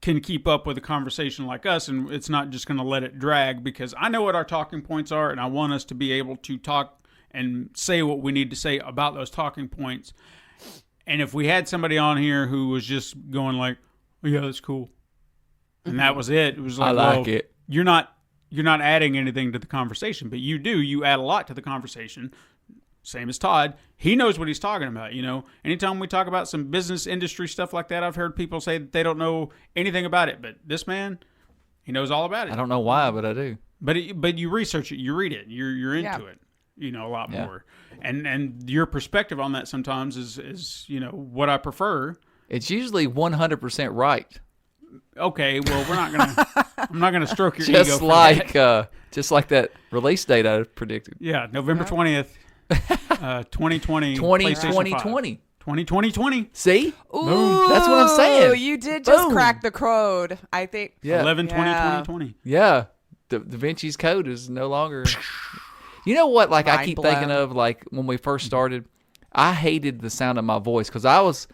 can keep up with a conversation like us, and it's not just going to let it drag, because I know what our talking points are, and I want us to be able to talk and say what we need to say about those talking points. And if we had somebody on here who was just going like, "Oh, yeah, that's cool," and that was it was like, I like it. You're not adding anything to the conversation, but you add a lot to the conversation. Same as Todd. He knows what he's talking about, Anytime we talk about some business industry stuff like that, I've heard people say that they don't know anything about it, but this man, he knows all about it. I don't know why, but I do. But you research it, you read it, you're into it, a lot more. And your perspective on that sometimes is what I prefer. It's usually 100% right. Okay, well, I'm not gonna stroke your Just ego for like that. just like that release date I predicted. Yeah, November 20th, 2020. 2020. 2020. See? Ooh, That's what I'm saying. You did just Boom. crack the code, I think. Yeah. 11/20/2020. Yeah. Da Vinci's Code is no longer. You know what? Like, I Mind keep blown. thinking of, like, when we first started, I hated the sound of my voice, because I was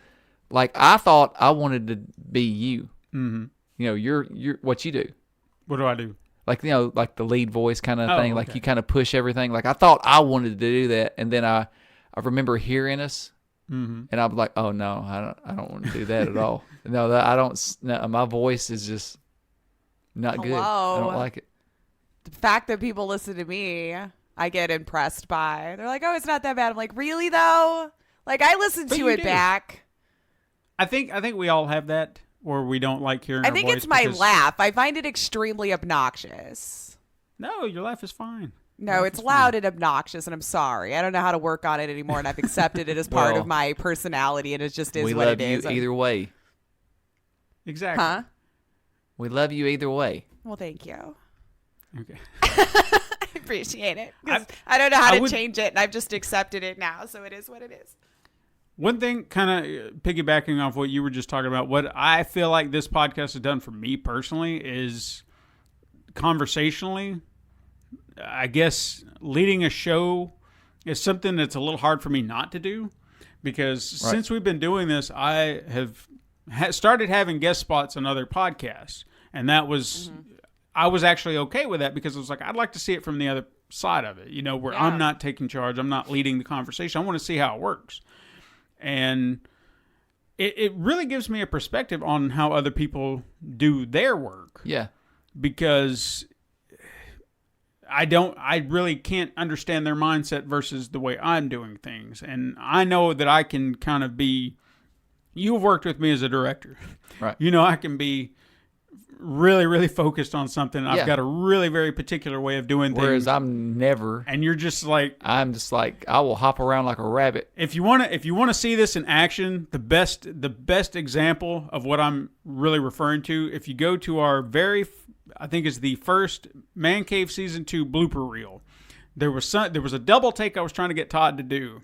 like, I thought I wanted to be you. Mm-hmm. You're what you do. What do I do? Like, like the lead voice kind of thing. Like, okay. you kind of push everything. Like, I thought I wanted to do that, and then I remember hearing us, and I was like, oh no, I don't want to do that at all. No, I don't. No, my voice is just not good. I don't like it. The fact that people listen to me, I get impressed by. They're like, "Oh, it's not that bad." I'm like, "Really though?" Like, I listen But to you it do. back. I think we all have that, or we don't like hearing. I our think voice it's my because- laugh. I find it extremely obnoxious. No, your laugh is fine. No, it's loud and obnoxious, and I'm sorry. I don't know how to work on it anymore, and I've accepted it as part Well, of my personality, and it just is We what love it you is. either way. Exactly. Huh? We love you either way. Well, thank you. Okay. I appreciate it. 'Cause I don't know how I to would- change it, and I've just accepted it now, so it is what it is. One thing, kind of piggybacking off what you were just talking about, what I feel like this podcast has done for me personally is conversationally, I guess leading a show is something that's a little hard for me not to do, because since we've been doing this, I have started having guest spots on other podcasts, and that was I was actually okay with that, because it was like, I'd like to see it from the other side of it, where I'm not taking charge, I'm not leading the conversation. I want to see how it works. And it really gives me a perspective on how other people do their work, Yeah. because I really can't understand their mindset versus the way I'm doing things. And I know that I can kind of be, you've worked with me as a director. Right. I can be really, really focused on something. I've Yeah. got a really very particular way of doing things. Whereas I'm never. And you're just like, I'm just like, I will hop around like a rabbit. if you want to see this in action, the best example of what I'm really referring to, if you go to our I think it's the first Man Cave Season 2 blooper reel. There was a double take I was trying to get Todd to do,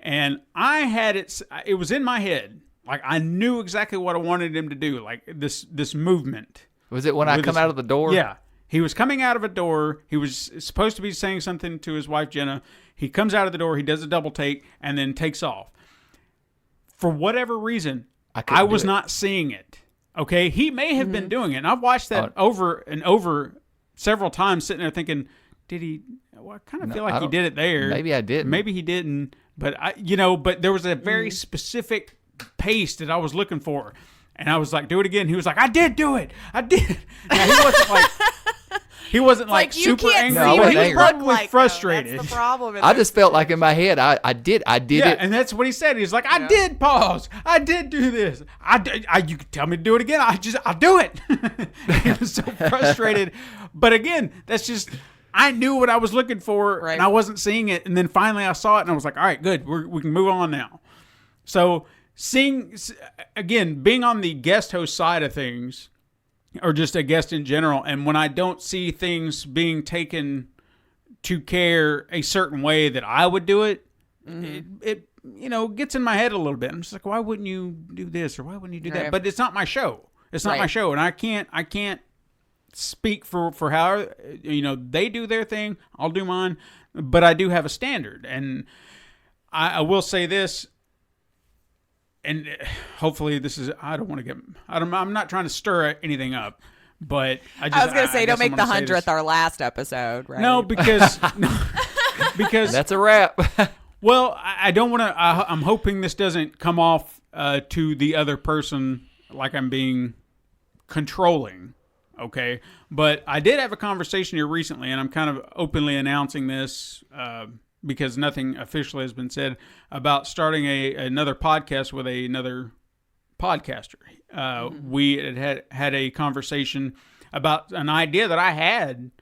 and I had it was in my head. Like, I knew exactly what I wanted him to do, like this movement. Was it when I With come his- out of the door? Yeah. He was coming out of a door. He was supposed to be saying something to his wife, Jenna. He comes out of the door. He does a double take and then takes off. For whatever reason, I couldn't was do it. not seeing it. Okay, he may have been doing it. And I've watched that over and over several times, sitting there thinking, did he? Well, I kind of feel like he did it there. Maybe I didn't. Maybe he didn't. But but there was a very specific pace that I was looking for, and I was like, do it again. He was like, I did do it. I did. Now, he wasn't like. He wasn't like you super can't angry. see what He was he probably looked frustrated. That's the problem. I just felt like in my head, I did Yeah, it. and that's what he said. He's like, I did pause. I did do this. You could tell me to do it again. I'll do it. He was so frustrated. But again, that's just, I knew what I was looking for, Right. and I wasn't seeing it. And then finally I saw it, and I was like, all right, good. We can move on now. So being on the guest host side of things, or just a guest in general, and when I don't see things being taken to care a certain way that I would do it, it gets in my head a little bit. I'm just like, why wouldn't you do this or why wouldn't you do that? Right. But it's not my show. It's not Right. my show, and I can't speak for how they do their thing. I'll do mine, but I do have a standard, and I will say this. And hopefully this is, I'm not trying to stir anything up, but I was going to say, don't guess make the 100th our last episode, right? No, because That's a wrap. well, I don't want to, I'm hoping this doesn't come off to the other person like I'm being controlling. Okay. But I did have a conversation here recently, and I'm kind of openly announcing this, because nothing officially has been said, about starting another podcast with another podcaster. We had a conversation about an idea that I had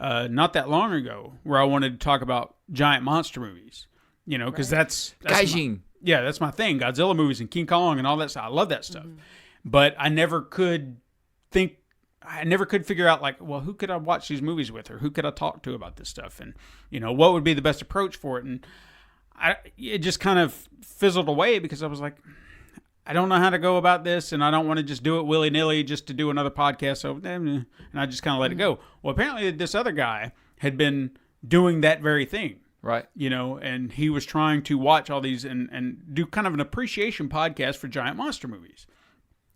not that long ago, where I wanted to talk about giant monster movies. Because that's Gaijin. that's my thing. Godzilla movies and King Kong and all that stuff. I love that stuff. But I never could figure out, like, well, who could I watch these movies with, or who could I talk to about this stuff, and what would be the best approach for it. And it just kind of fizzled away, because I was like, I don't know how to go about this, and I don't want to just do it willy-nilly just to do another podcast. So, and I just kind of let it go. Well, apparently this other guy had been doing that very thing. Right. And he was trying to watch all these and do kind of an appreciation podcast for giant monster movies.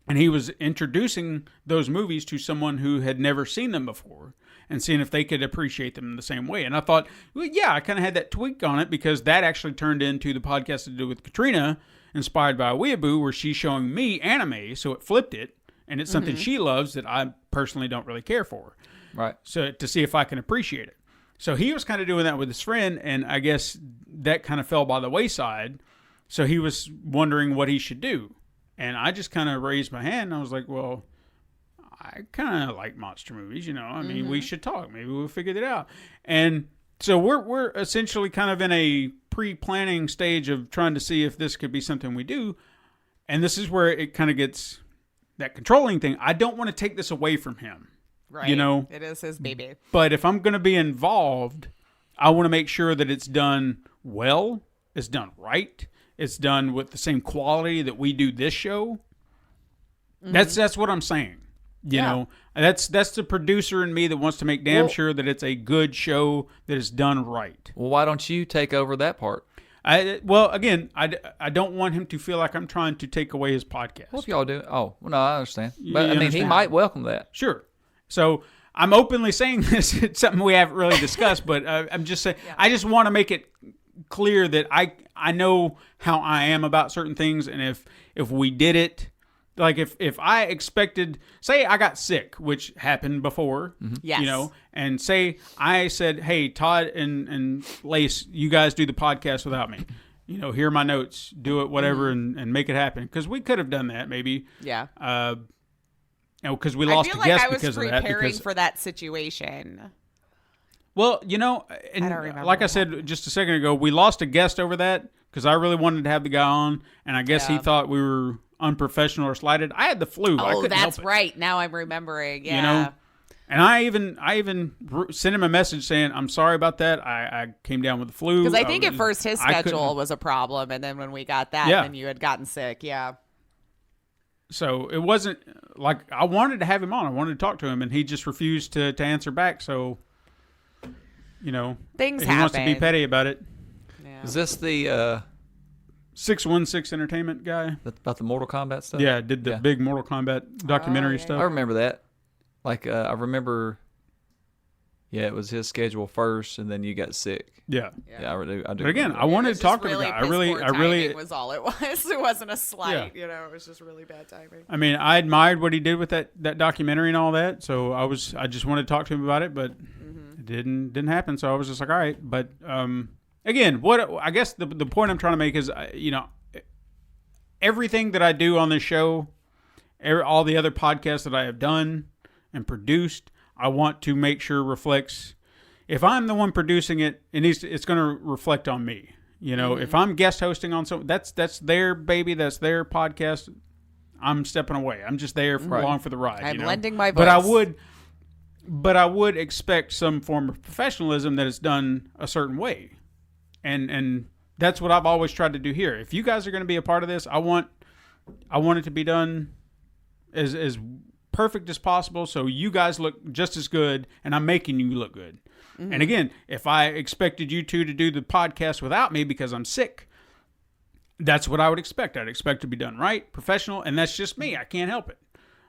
And he was introducing those movies to someone who had never seen them before, and seeing if they could appreciate them in the same way. And I thought, well, yeah, I kind of had that tweak on it, because that actually turned into the podcast to do with Katrina, inspired by Weeaboo, where she's showing me anime, so it flipped it, and it's something she loves that I personally don't really care for. Right. So to see if I can appreciate it. So he was kind of doing that with his friend, and I guess that kind of fell by the wayside. So he was wondering what he should do. And I just kind of raised my hand, and I was like, well, I kind of like monster movies, I mean, we should talk. Maybe we'll figure it out. And so we're essentially kind of in a pre-planning stage of trying to see if this could be something we do. And this is where it kind of gets that controlling thing. I don't want to take this away from him. Right. It is his baby. But if I'm going to be involved, I want to make sure that it's done well, it's done right, it's done with the same quality that we do this show. That's what I'm saying. You know, that's the producer in me that wants to make damn sure that it's a good show that is done right. Well, why don't you take over that part? I don't want him to feel like I'm trying to take away his podcast. Well, if y'all do, well, no, I understand. But You I mean, he understand? might welcome that. Sure. So I'm openly saying this. It's something we haven't really discussed, but I'm just saying, I just want to make it clear that I know how I am about certain things. And if we did it, like if I expected, say I got sick, which happened before, Yes. and say I said, hey, Todd and Lace, you guys do the podcast without me. Here are my notes, do it, whatever, and make it happen. Because we could have done that maybe. Yeah. Because we I lost feel a guest like I was because of that. preparing for that situation. Well, and I don't remember like I what said just a second ago, we lost a guest over that because I really wanted to have the guy on, and I guess he thought we were unprofessional or slighted. I had the flu. I Oh, couldn't that's help it, right. Now I'm remembering. Yeah. And I even sent him a message saying, I'm sorry about that. I came down with the flu. Because I think at first his I couldn't- schedule was a problem, and then when we got that, Yeah. then you had gotten sick. Yeah. So it wasn't like I wanted to have him on. I wanted to talk to him, and he just refused to answer back. So, Things he wants to be happen. petty about it. Yeah. Is this the 616 Entertainment guy. About the Mortal Kombat stuff? Yeah, did the big Mortal Kombat documentary stuff. I remember that. Like, I remember, it was his schedule first, and then you got sick. Yeah. I do. But again, I wanted to talk to the guy. I really, it was all it was. It wasn't a slight, it was just really bad timing. I mean, I admired what he did with that documentary and all that. So I just wanted to talk to him about it, but it didn't happen. So I was just like, all right. But again, what I guess the point I'm trying to make is, everything that I do on this show, all the other podcasts that I have done and produced, I want to make sure reflects. If I'm the one producing it, it's going to reflect on me. If I'm guest hosting on something, that's their baby, that's their podcast. I'm stepping away. I'm just there along for the ride. I'm lending my voice. But I would expect some form of professionalism that is done a certain way, and that's what I've always tried to do here. If you guys are going to be a part of this, I want it to be done as perfect as possible, so you guys look just as good, and I'm making you look good. And again, if I expected you two to do the podcast without me because I'm sick, that's what I would expect. I'd expect to be done right, professional, and that's just me. I can't help it.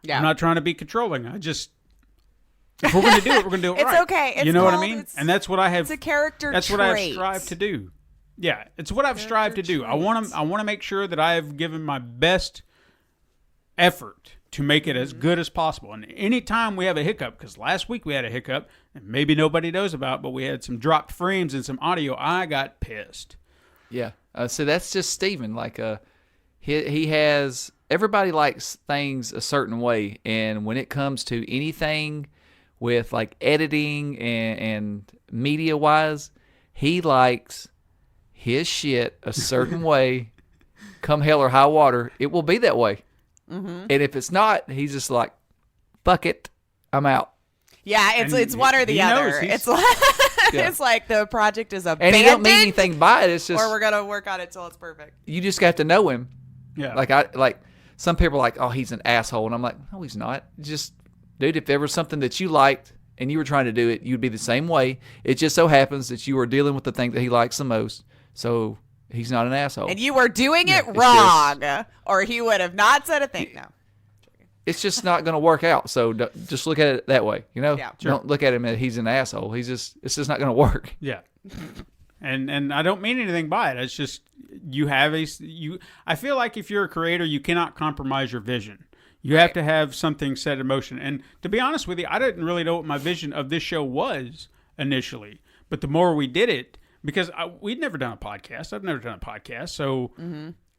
Yeah. I'm not trying to be controlling. If we're going to do it, we're going to do it right. It's okay. You know what I mean? And that's what I have. It's a character That's trait. what I've strived to do. Yeah, it's what I've strived to do. I want to make sure that I have given my best effort to make it as good as possible. And anytime we have a hiccup, because last week we had a hiccup, and maybe nobody knows about, but we had some dropped frames and some audio, I got pissed. Yeah. So that's just Steven. Like, he has, everybody likes things a certain way. And when it comes to anything with like editing and media wise, he likes his shit a certain way. Come hell or high water, it will be that way. And if it's not, he's just like, fuck it, I'm out. Yeah, it's one or the other. It's like it's like the project is abandoned. And he don't mean anything by it. It's just, or we're gonna work on it till it's perfect. You just got to know him. Yeah. Like some people are like, oh, he's an asshole, and I'm like, no, he's not. Just, dude, if there was something that you liked and you were trying to do it, you'd be the same way. It just so happens that you were dealing with the thing that he likes the most. So he's not an asshole. And you were doing it wrong, or he would have not said a thing. No. It's just not going to work out. So just look at it that way, Yeah. Sure. Don't look at him as he's an asshole. It's just not going to work. Yeah. And I don't mean anything by it. It's just I feel like if you're a creator, you cannot compromise your vision. You have to have something set in motion. And to be honest with you, I didn't really know what my vision of this show was initially. But the more we did it, because we'd never done a podcast. I've never done a podcast. So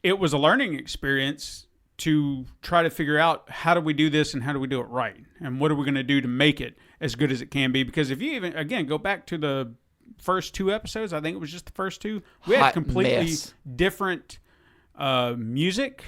it was a learning experience to try to figure out how do we do this and how do we do it right? And what are we going to do to make it as good as it can be? Because if you even, again, go back to the first two episodes, I think it was just the first two, we had completely different music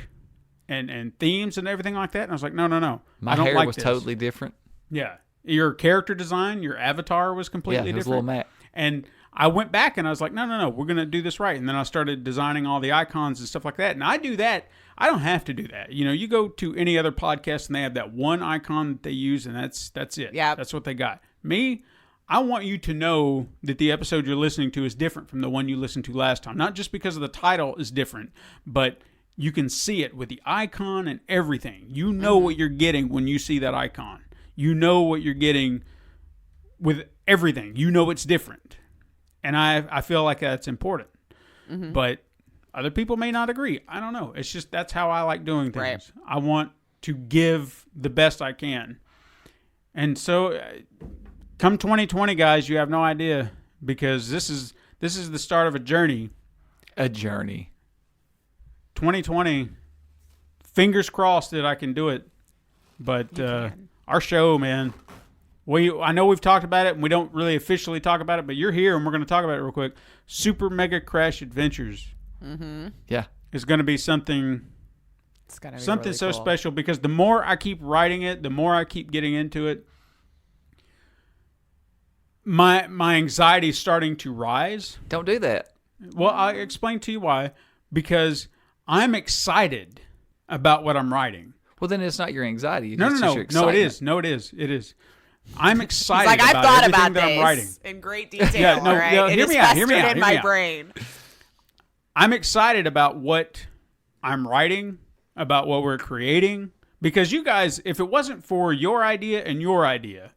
and themes and everything like that. And I was like, no. My hair was totally different. Yeah. Your character design, your avatar was completely different. Yeah, it was a little Mac. And I went back and I was like, no, we're going to do this right. And then I started designing all the icons and stuff like that. And I do that. I don't have to do that. You go to any other podcast and they have that one icon that they use, and that's it. Yeah. That's what they got. Me, I want you to know that the episode you're listening to is different from the one you listened to last time. Not just because of the title is different, but you can see it with the icon and everything. You know what you're getting when you see that icon. You know what you're getting with everything. You know it's different. And I feel like that's important. But other people may not agree. I don't know. It's just that's how I like doing things. Right. I want to give the best I can. And so come 2020, guys, you have no idea, because this is the start of a journey. A journey. 2020, fingers crossed that I can do it. But our show, man, I know we've talked about it, and we don't really officially talk about it, but you're here, and we're going to talk about it real quick. Super Mega Crash Adventures. Yeah. It's going to be something. It's going to be something really so cool. special, because the more I keep writing it, the more I keep getting into it, my anxiety is starting to rise. Don't do that. Well, I'll explain to you why. Because I'm excited about what I'm writing. Well, then it's not your anxiety. No, it is. No, it is. It is. I'm excited He's like, about I've thought everything about that I'm writing. this in great detail. All right? Hear me out. in my brain. I'm excited about what I'm writing, about what we're creating, because you guys, if it wasn't for your idea and your idea,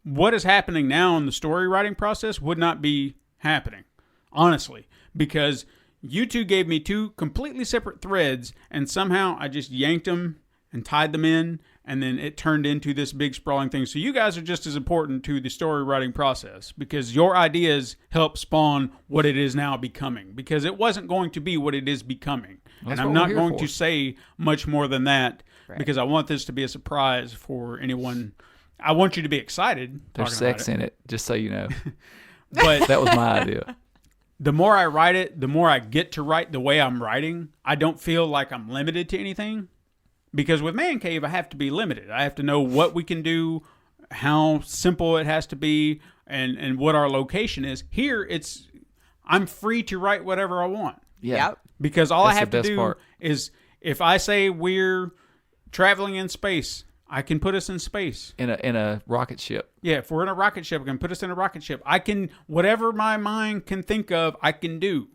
what is happening now in the story writing process would not be happening, honestly, because you two gave me two completely separate threads, and somehow I just yanked them and tied them in, and then it turned into this big sprawling thing. So you guys are just as important to the story writing process, because your ideas help spawn what it is now becoming, because it wasn't going to be what it is becoming. That's and I'm what not we're here going for. to say much more than that, Right. because I want this to be a surprise for anyone. I want you to be excited. There's talking about sex in it, just so you know. But That was my idea. the more I write it, the more I get to write the way I'm writing. I don't feel like I'm limited to anything. Because with Man Cave, I have to be limited. I have to know what we can do, how simple it has to be, and what our location is. Here, I'm free to write whatever I want. Yeah. Yep. Because all That's I have the to best do part. is, if I say we're traveling in space, I can put us in space. In a rocket ship. Yeah, if we're in a rocket ship, I can put us in a rocket ship. I can, whatever my mind can think of, I can do.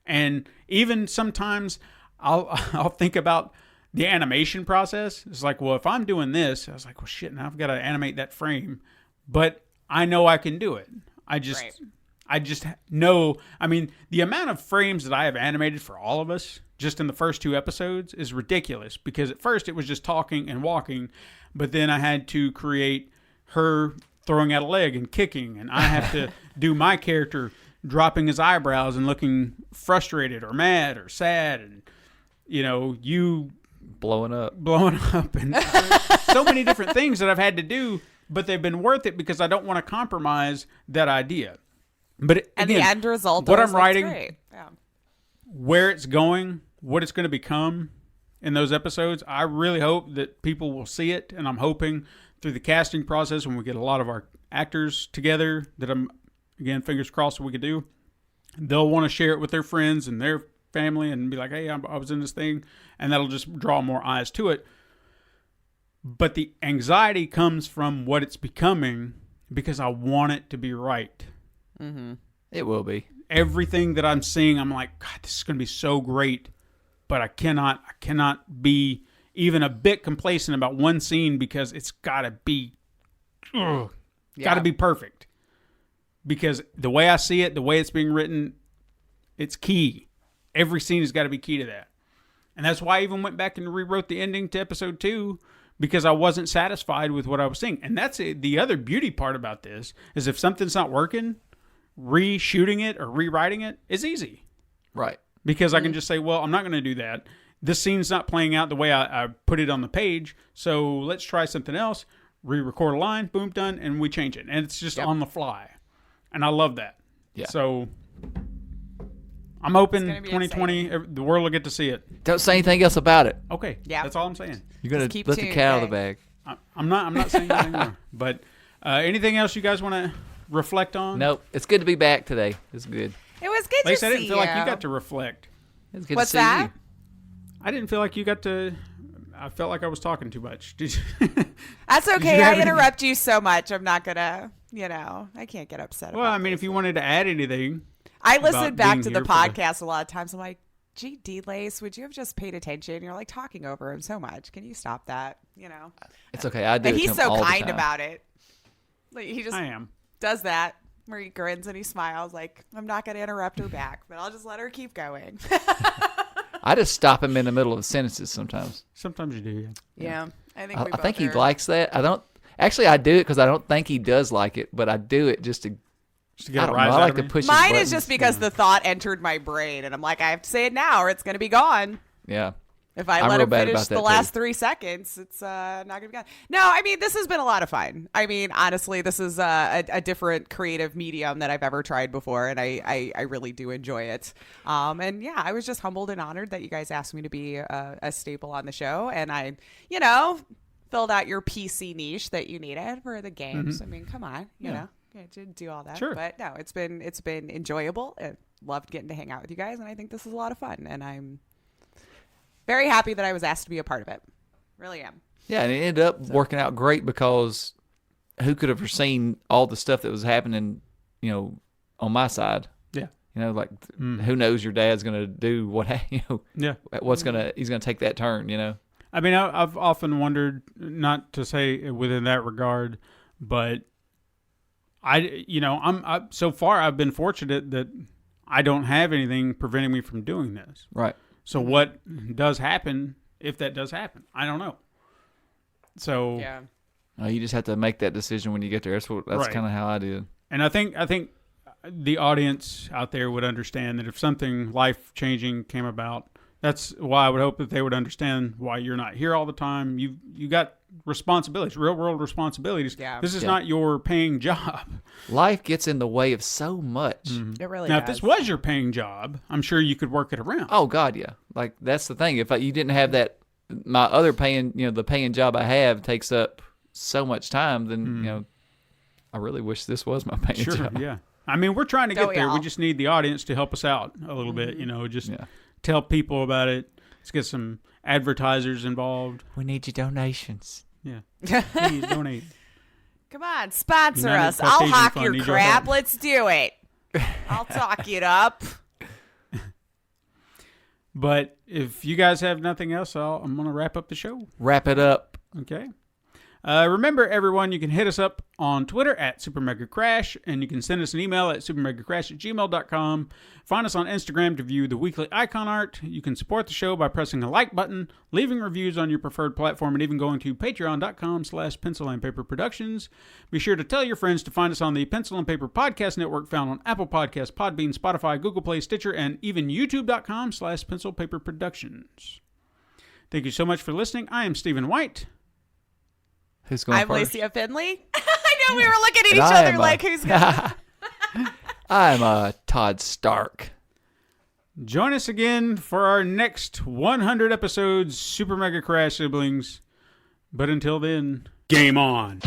And even sometimes I'll think about the animation process. It's like, well, if I'm doing this, I was like, well, shit, now I've got to animate that frame. But I know I can do it. I just know, I mean, the amount of frames that I have animated for all of us just in the first 2 episodes is ridiculous, because at first it was just talking and walking, but then I had to create her throwing out a leg and kicking, and I have to do my character dropping his eyebrows and looking frustrated or mad or sad, and, you know, you Blowing up. and so many different things that I've had to do, but they've been worth it because I don't want to compromise that idea. But And again, the end result what is I'm writing, great. Yeah. where it's going, what it's going to become in those episodes, I really hope that people will see it. And I'm hoping through the casting process, when we get a lot of our actors together, that I'm, again, fingers crossed, we could do, they'll want to share it with their friends and their family and be like, hey, I was in this thing. And that'll just draw more eyes to it. But the anxiety comes from what it's becoming, because I want it to be right. It will be. Everything that I'm seeing, I'm like, God, this is going to be so great. But I cannot be even a bit complacent about one scene, because it's got to be, got to be perfect. Because the way I see it, the way it's being written, it's key. Every scene has got to be key to that. And that's why I even went back and rewrote the ending to episode 2, because I wasn't satisfied with what I was seeing. And that's the other beauty part about this, is if something's not working, reshooting it or rewriting it is easy. Right. Because I can just say, well, I'm not going to do that. This scene's not playing out the way I put it on the page, so let's try something else. Re-record a line, boom, done, and we change it. And it's just on the fly. And I love that. Yeah. So I'm hoping gonna be 2020, the world will get to see it. Don't say anything else about it. Okay. Yeah. That's all I'm saying. You're going Just to keep let the tuned, cat out of the gang. bag. I'm not saying anything more. But anything else you guys want to reflect on? Nope. It's good to be back today. It's good. It was good Lacey, to I see didn't feel like you got to reflect. It's good What's to see that? you. I didn't feel like you got to. I felt like I was talking too much. Did you? That's you okay. have I any- interrupt you so much. I'm not gonna, I can't get upset Well, about I mean, if you wanted to add anything, I about listen back being to the here for podcast a lot of times. I'm like, gee, D-Lace, would you have just paid attention? You're like talking over him so much. Can you stop that? It's okay. I do And it to he's him so all the kind time. about it. Like, he just I am. does that where he grins and he smiles like, I'm not going to interrupt her back, but I'll just let her keep going. I just stop him in the middle of sentences sometimes. Sometimes you do. Yeah. Yeah. I think I, we I both think he are. likes that. I don't. Actually, I do it because I don't think he does like it, but I do it just to. Just to I get a don't rise know. I out like of to me. push. his Mine is buttons. just because the thought entered my brain and I'm like, I have to say it now or it's going to be gone. Yeah. If I I'm let real him bad finish about the that, last too. 3 seconds, it's not going to be gone. No, I mean, this has been a lot of fun. I mean, honestly, this is a different creative medium that I've ever tried before, and I really do enjoy it. And yeah, I was just humbled and honored that you guys asked me to be a staple on the show, and I, filled out your PC niche that you needed for the games. I mean, come on, you know. Yeah, to do all that. Sure. But no, it's been enjoyable. I loved getting to hang out with you guys, and I think this is a lot of fun, and I'm very happy that I was asked to be a part of it. Really am. Yeah, and it ended up working out great because who could have foreseen all the stuff that was happening, on my side? Yeah. You know, like who knows your dad's gonna do what he's gonna take that turn. You know. I mean, I've often wondered, not to say within that regard, but so far I've been fortunate that I don't have anything preventing me from doing this. Right. So what does happen if that does happen? I don't know. So Yeah. You just have to make that decision when you get there. That's Right. kind of how I did. And I think the audience out there would understand that if something life-changing came about, that's why I would hope that they would understand why you're not here all the time. You got responsibilities, real-world responsibilities. Yeah. This is not your paying job. Life gets in the way of so much. It really Now, does. if this was your paying job, I'm sure you could work it around. Oh God, yeah. Like that's the thing. If you didn't have that, my other paying, the paying job I have takes up so much time. Then I really wish this was my paying Sure, job. yeah. I mean, we're trying to get there. yeah. We just need the audience to help us out a little bit. Just tell people about it. Let's get some advertisers involved. We need your donations. Yeah. Please donate. Come on, sponsor United us. I'll Caucasian hawk Fund your needs your crap. help. Let's do it. I'll talk it up. But if you guys have nothing else, I'm going to wrap up the show. Wrap it up. Okay. Remember, everyone, you can hit us up on Twitter at SuperMegaCrash, and you can send us an email at supermegacrash@gmail.com. Find us on Instagram to view the weekly icon art. You can support the show by pressing the like button, leaving reviews on your preferred platform, and even going to patreon.com/Pencil and Paper Productions. Be sure to tell your friends to find us on the Pencil and Paper Podcast Network, found on Apple Podcasts, Podbean, Spotify, Google Play, Stitcher, and even youtube.com/Pencil Paper Productions. Thank you so much for listening. I am Stephen White. Who's going I'm first? Lacey Finley. I know we were looking at each I other am like who's going I'm Todd Stark. Join us again for our next 100 episodes, Super Mega Crash Siblings. But until then, game on.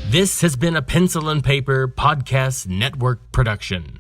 This has been a Pencil and Paper Podcast Network production.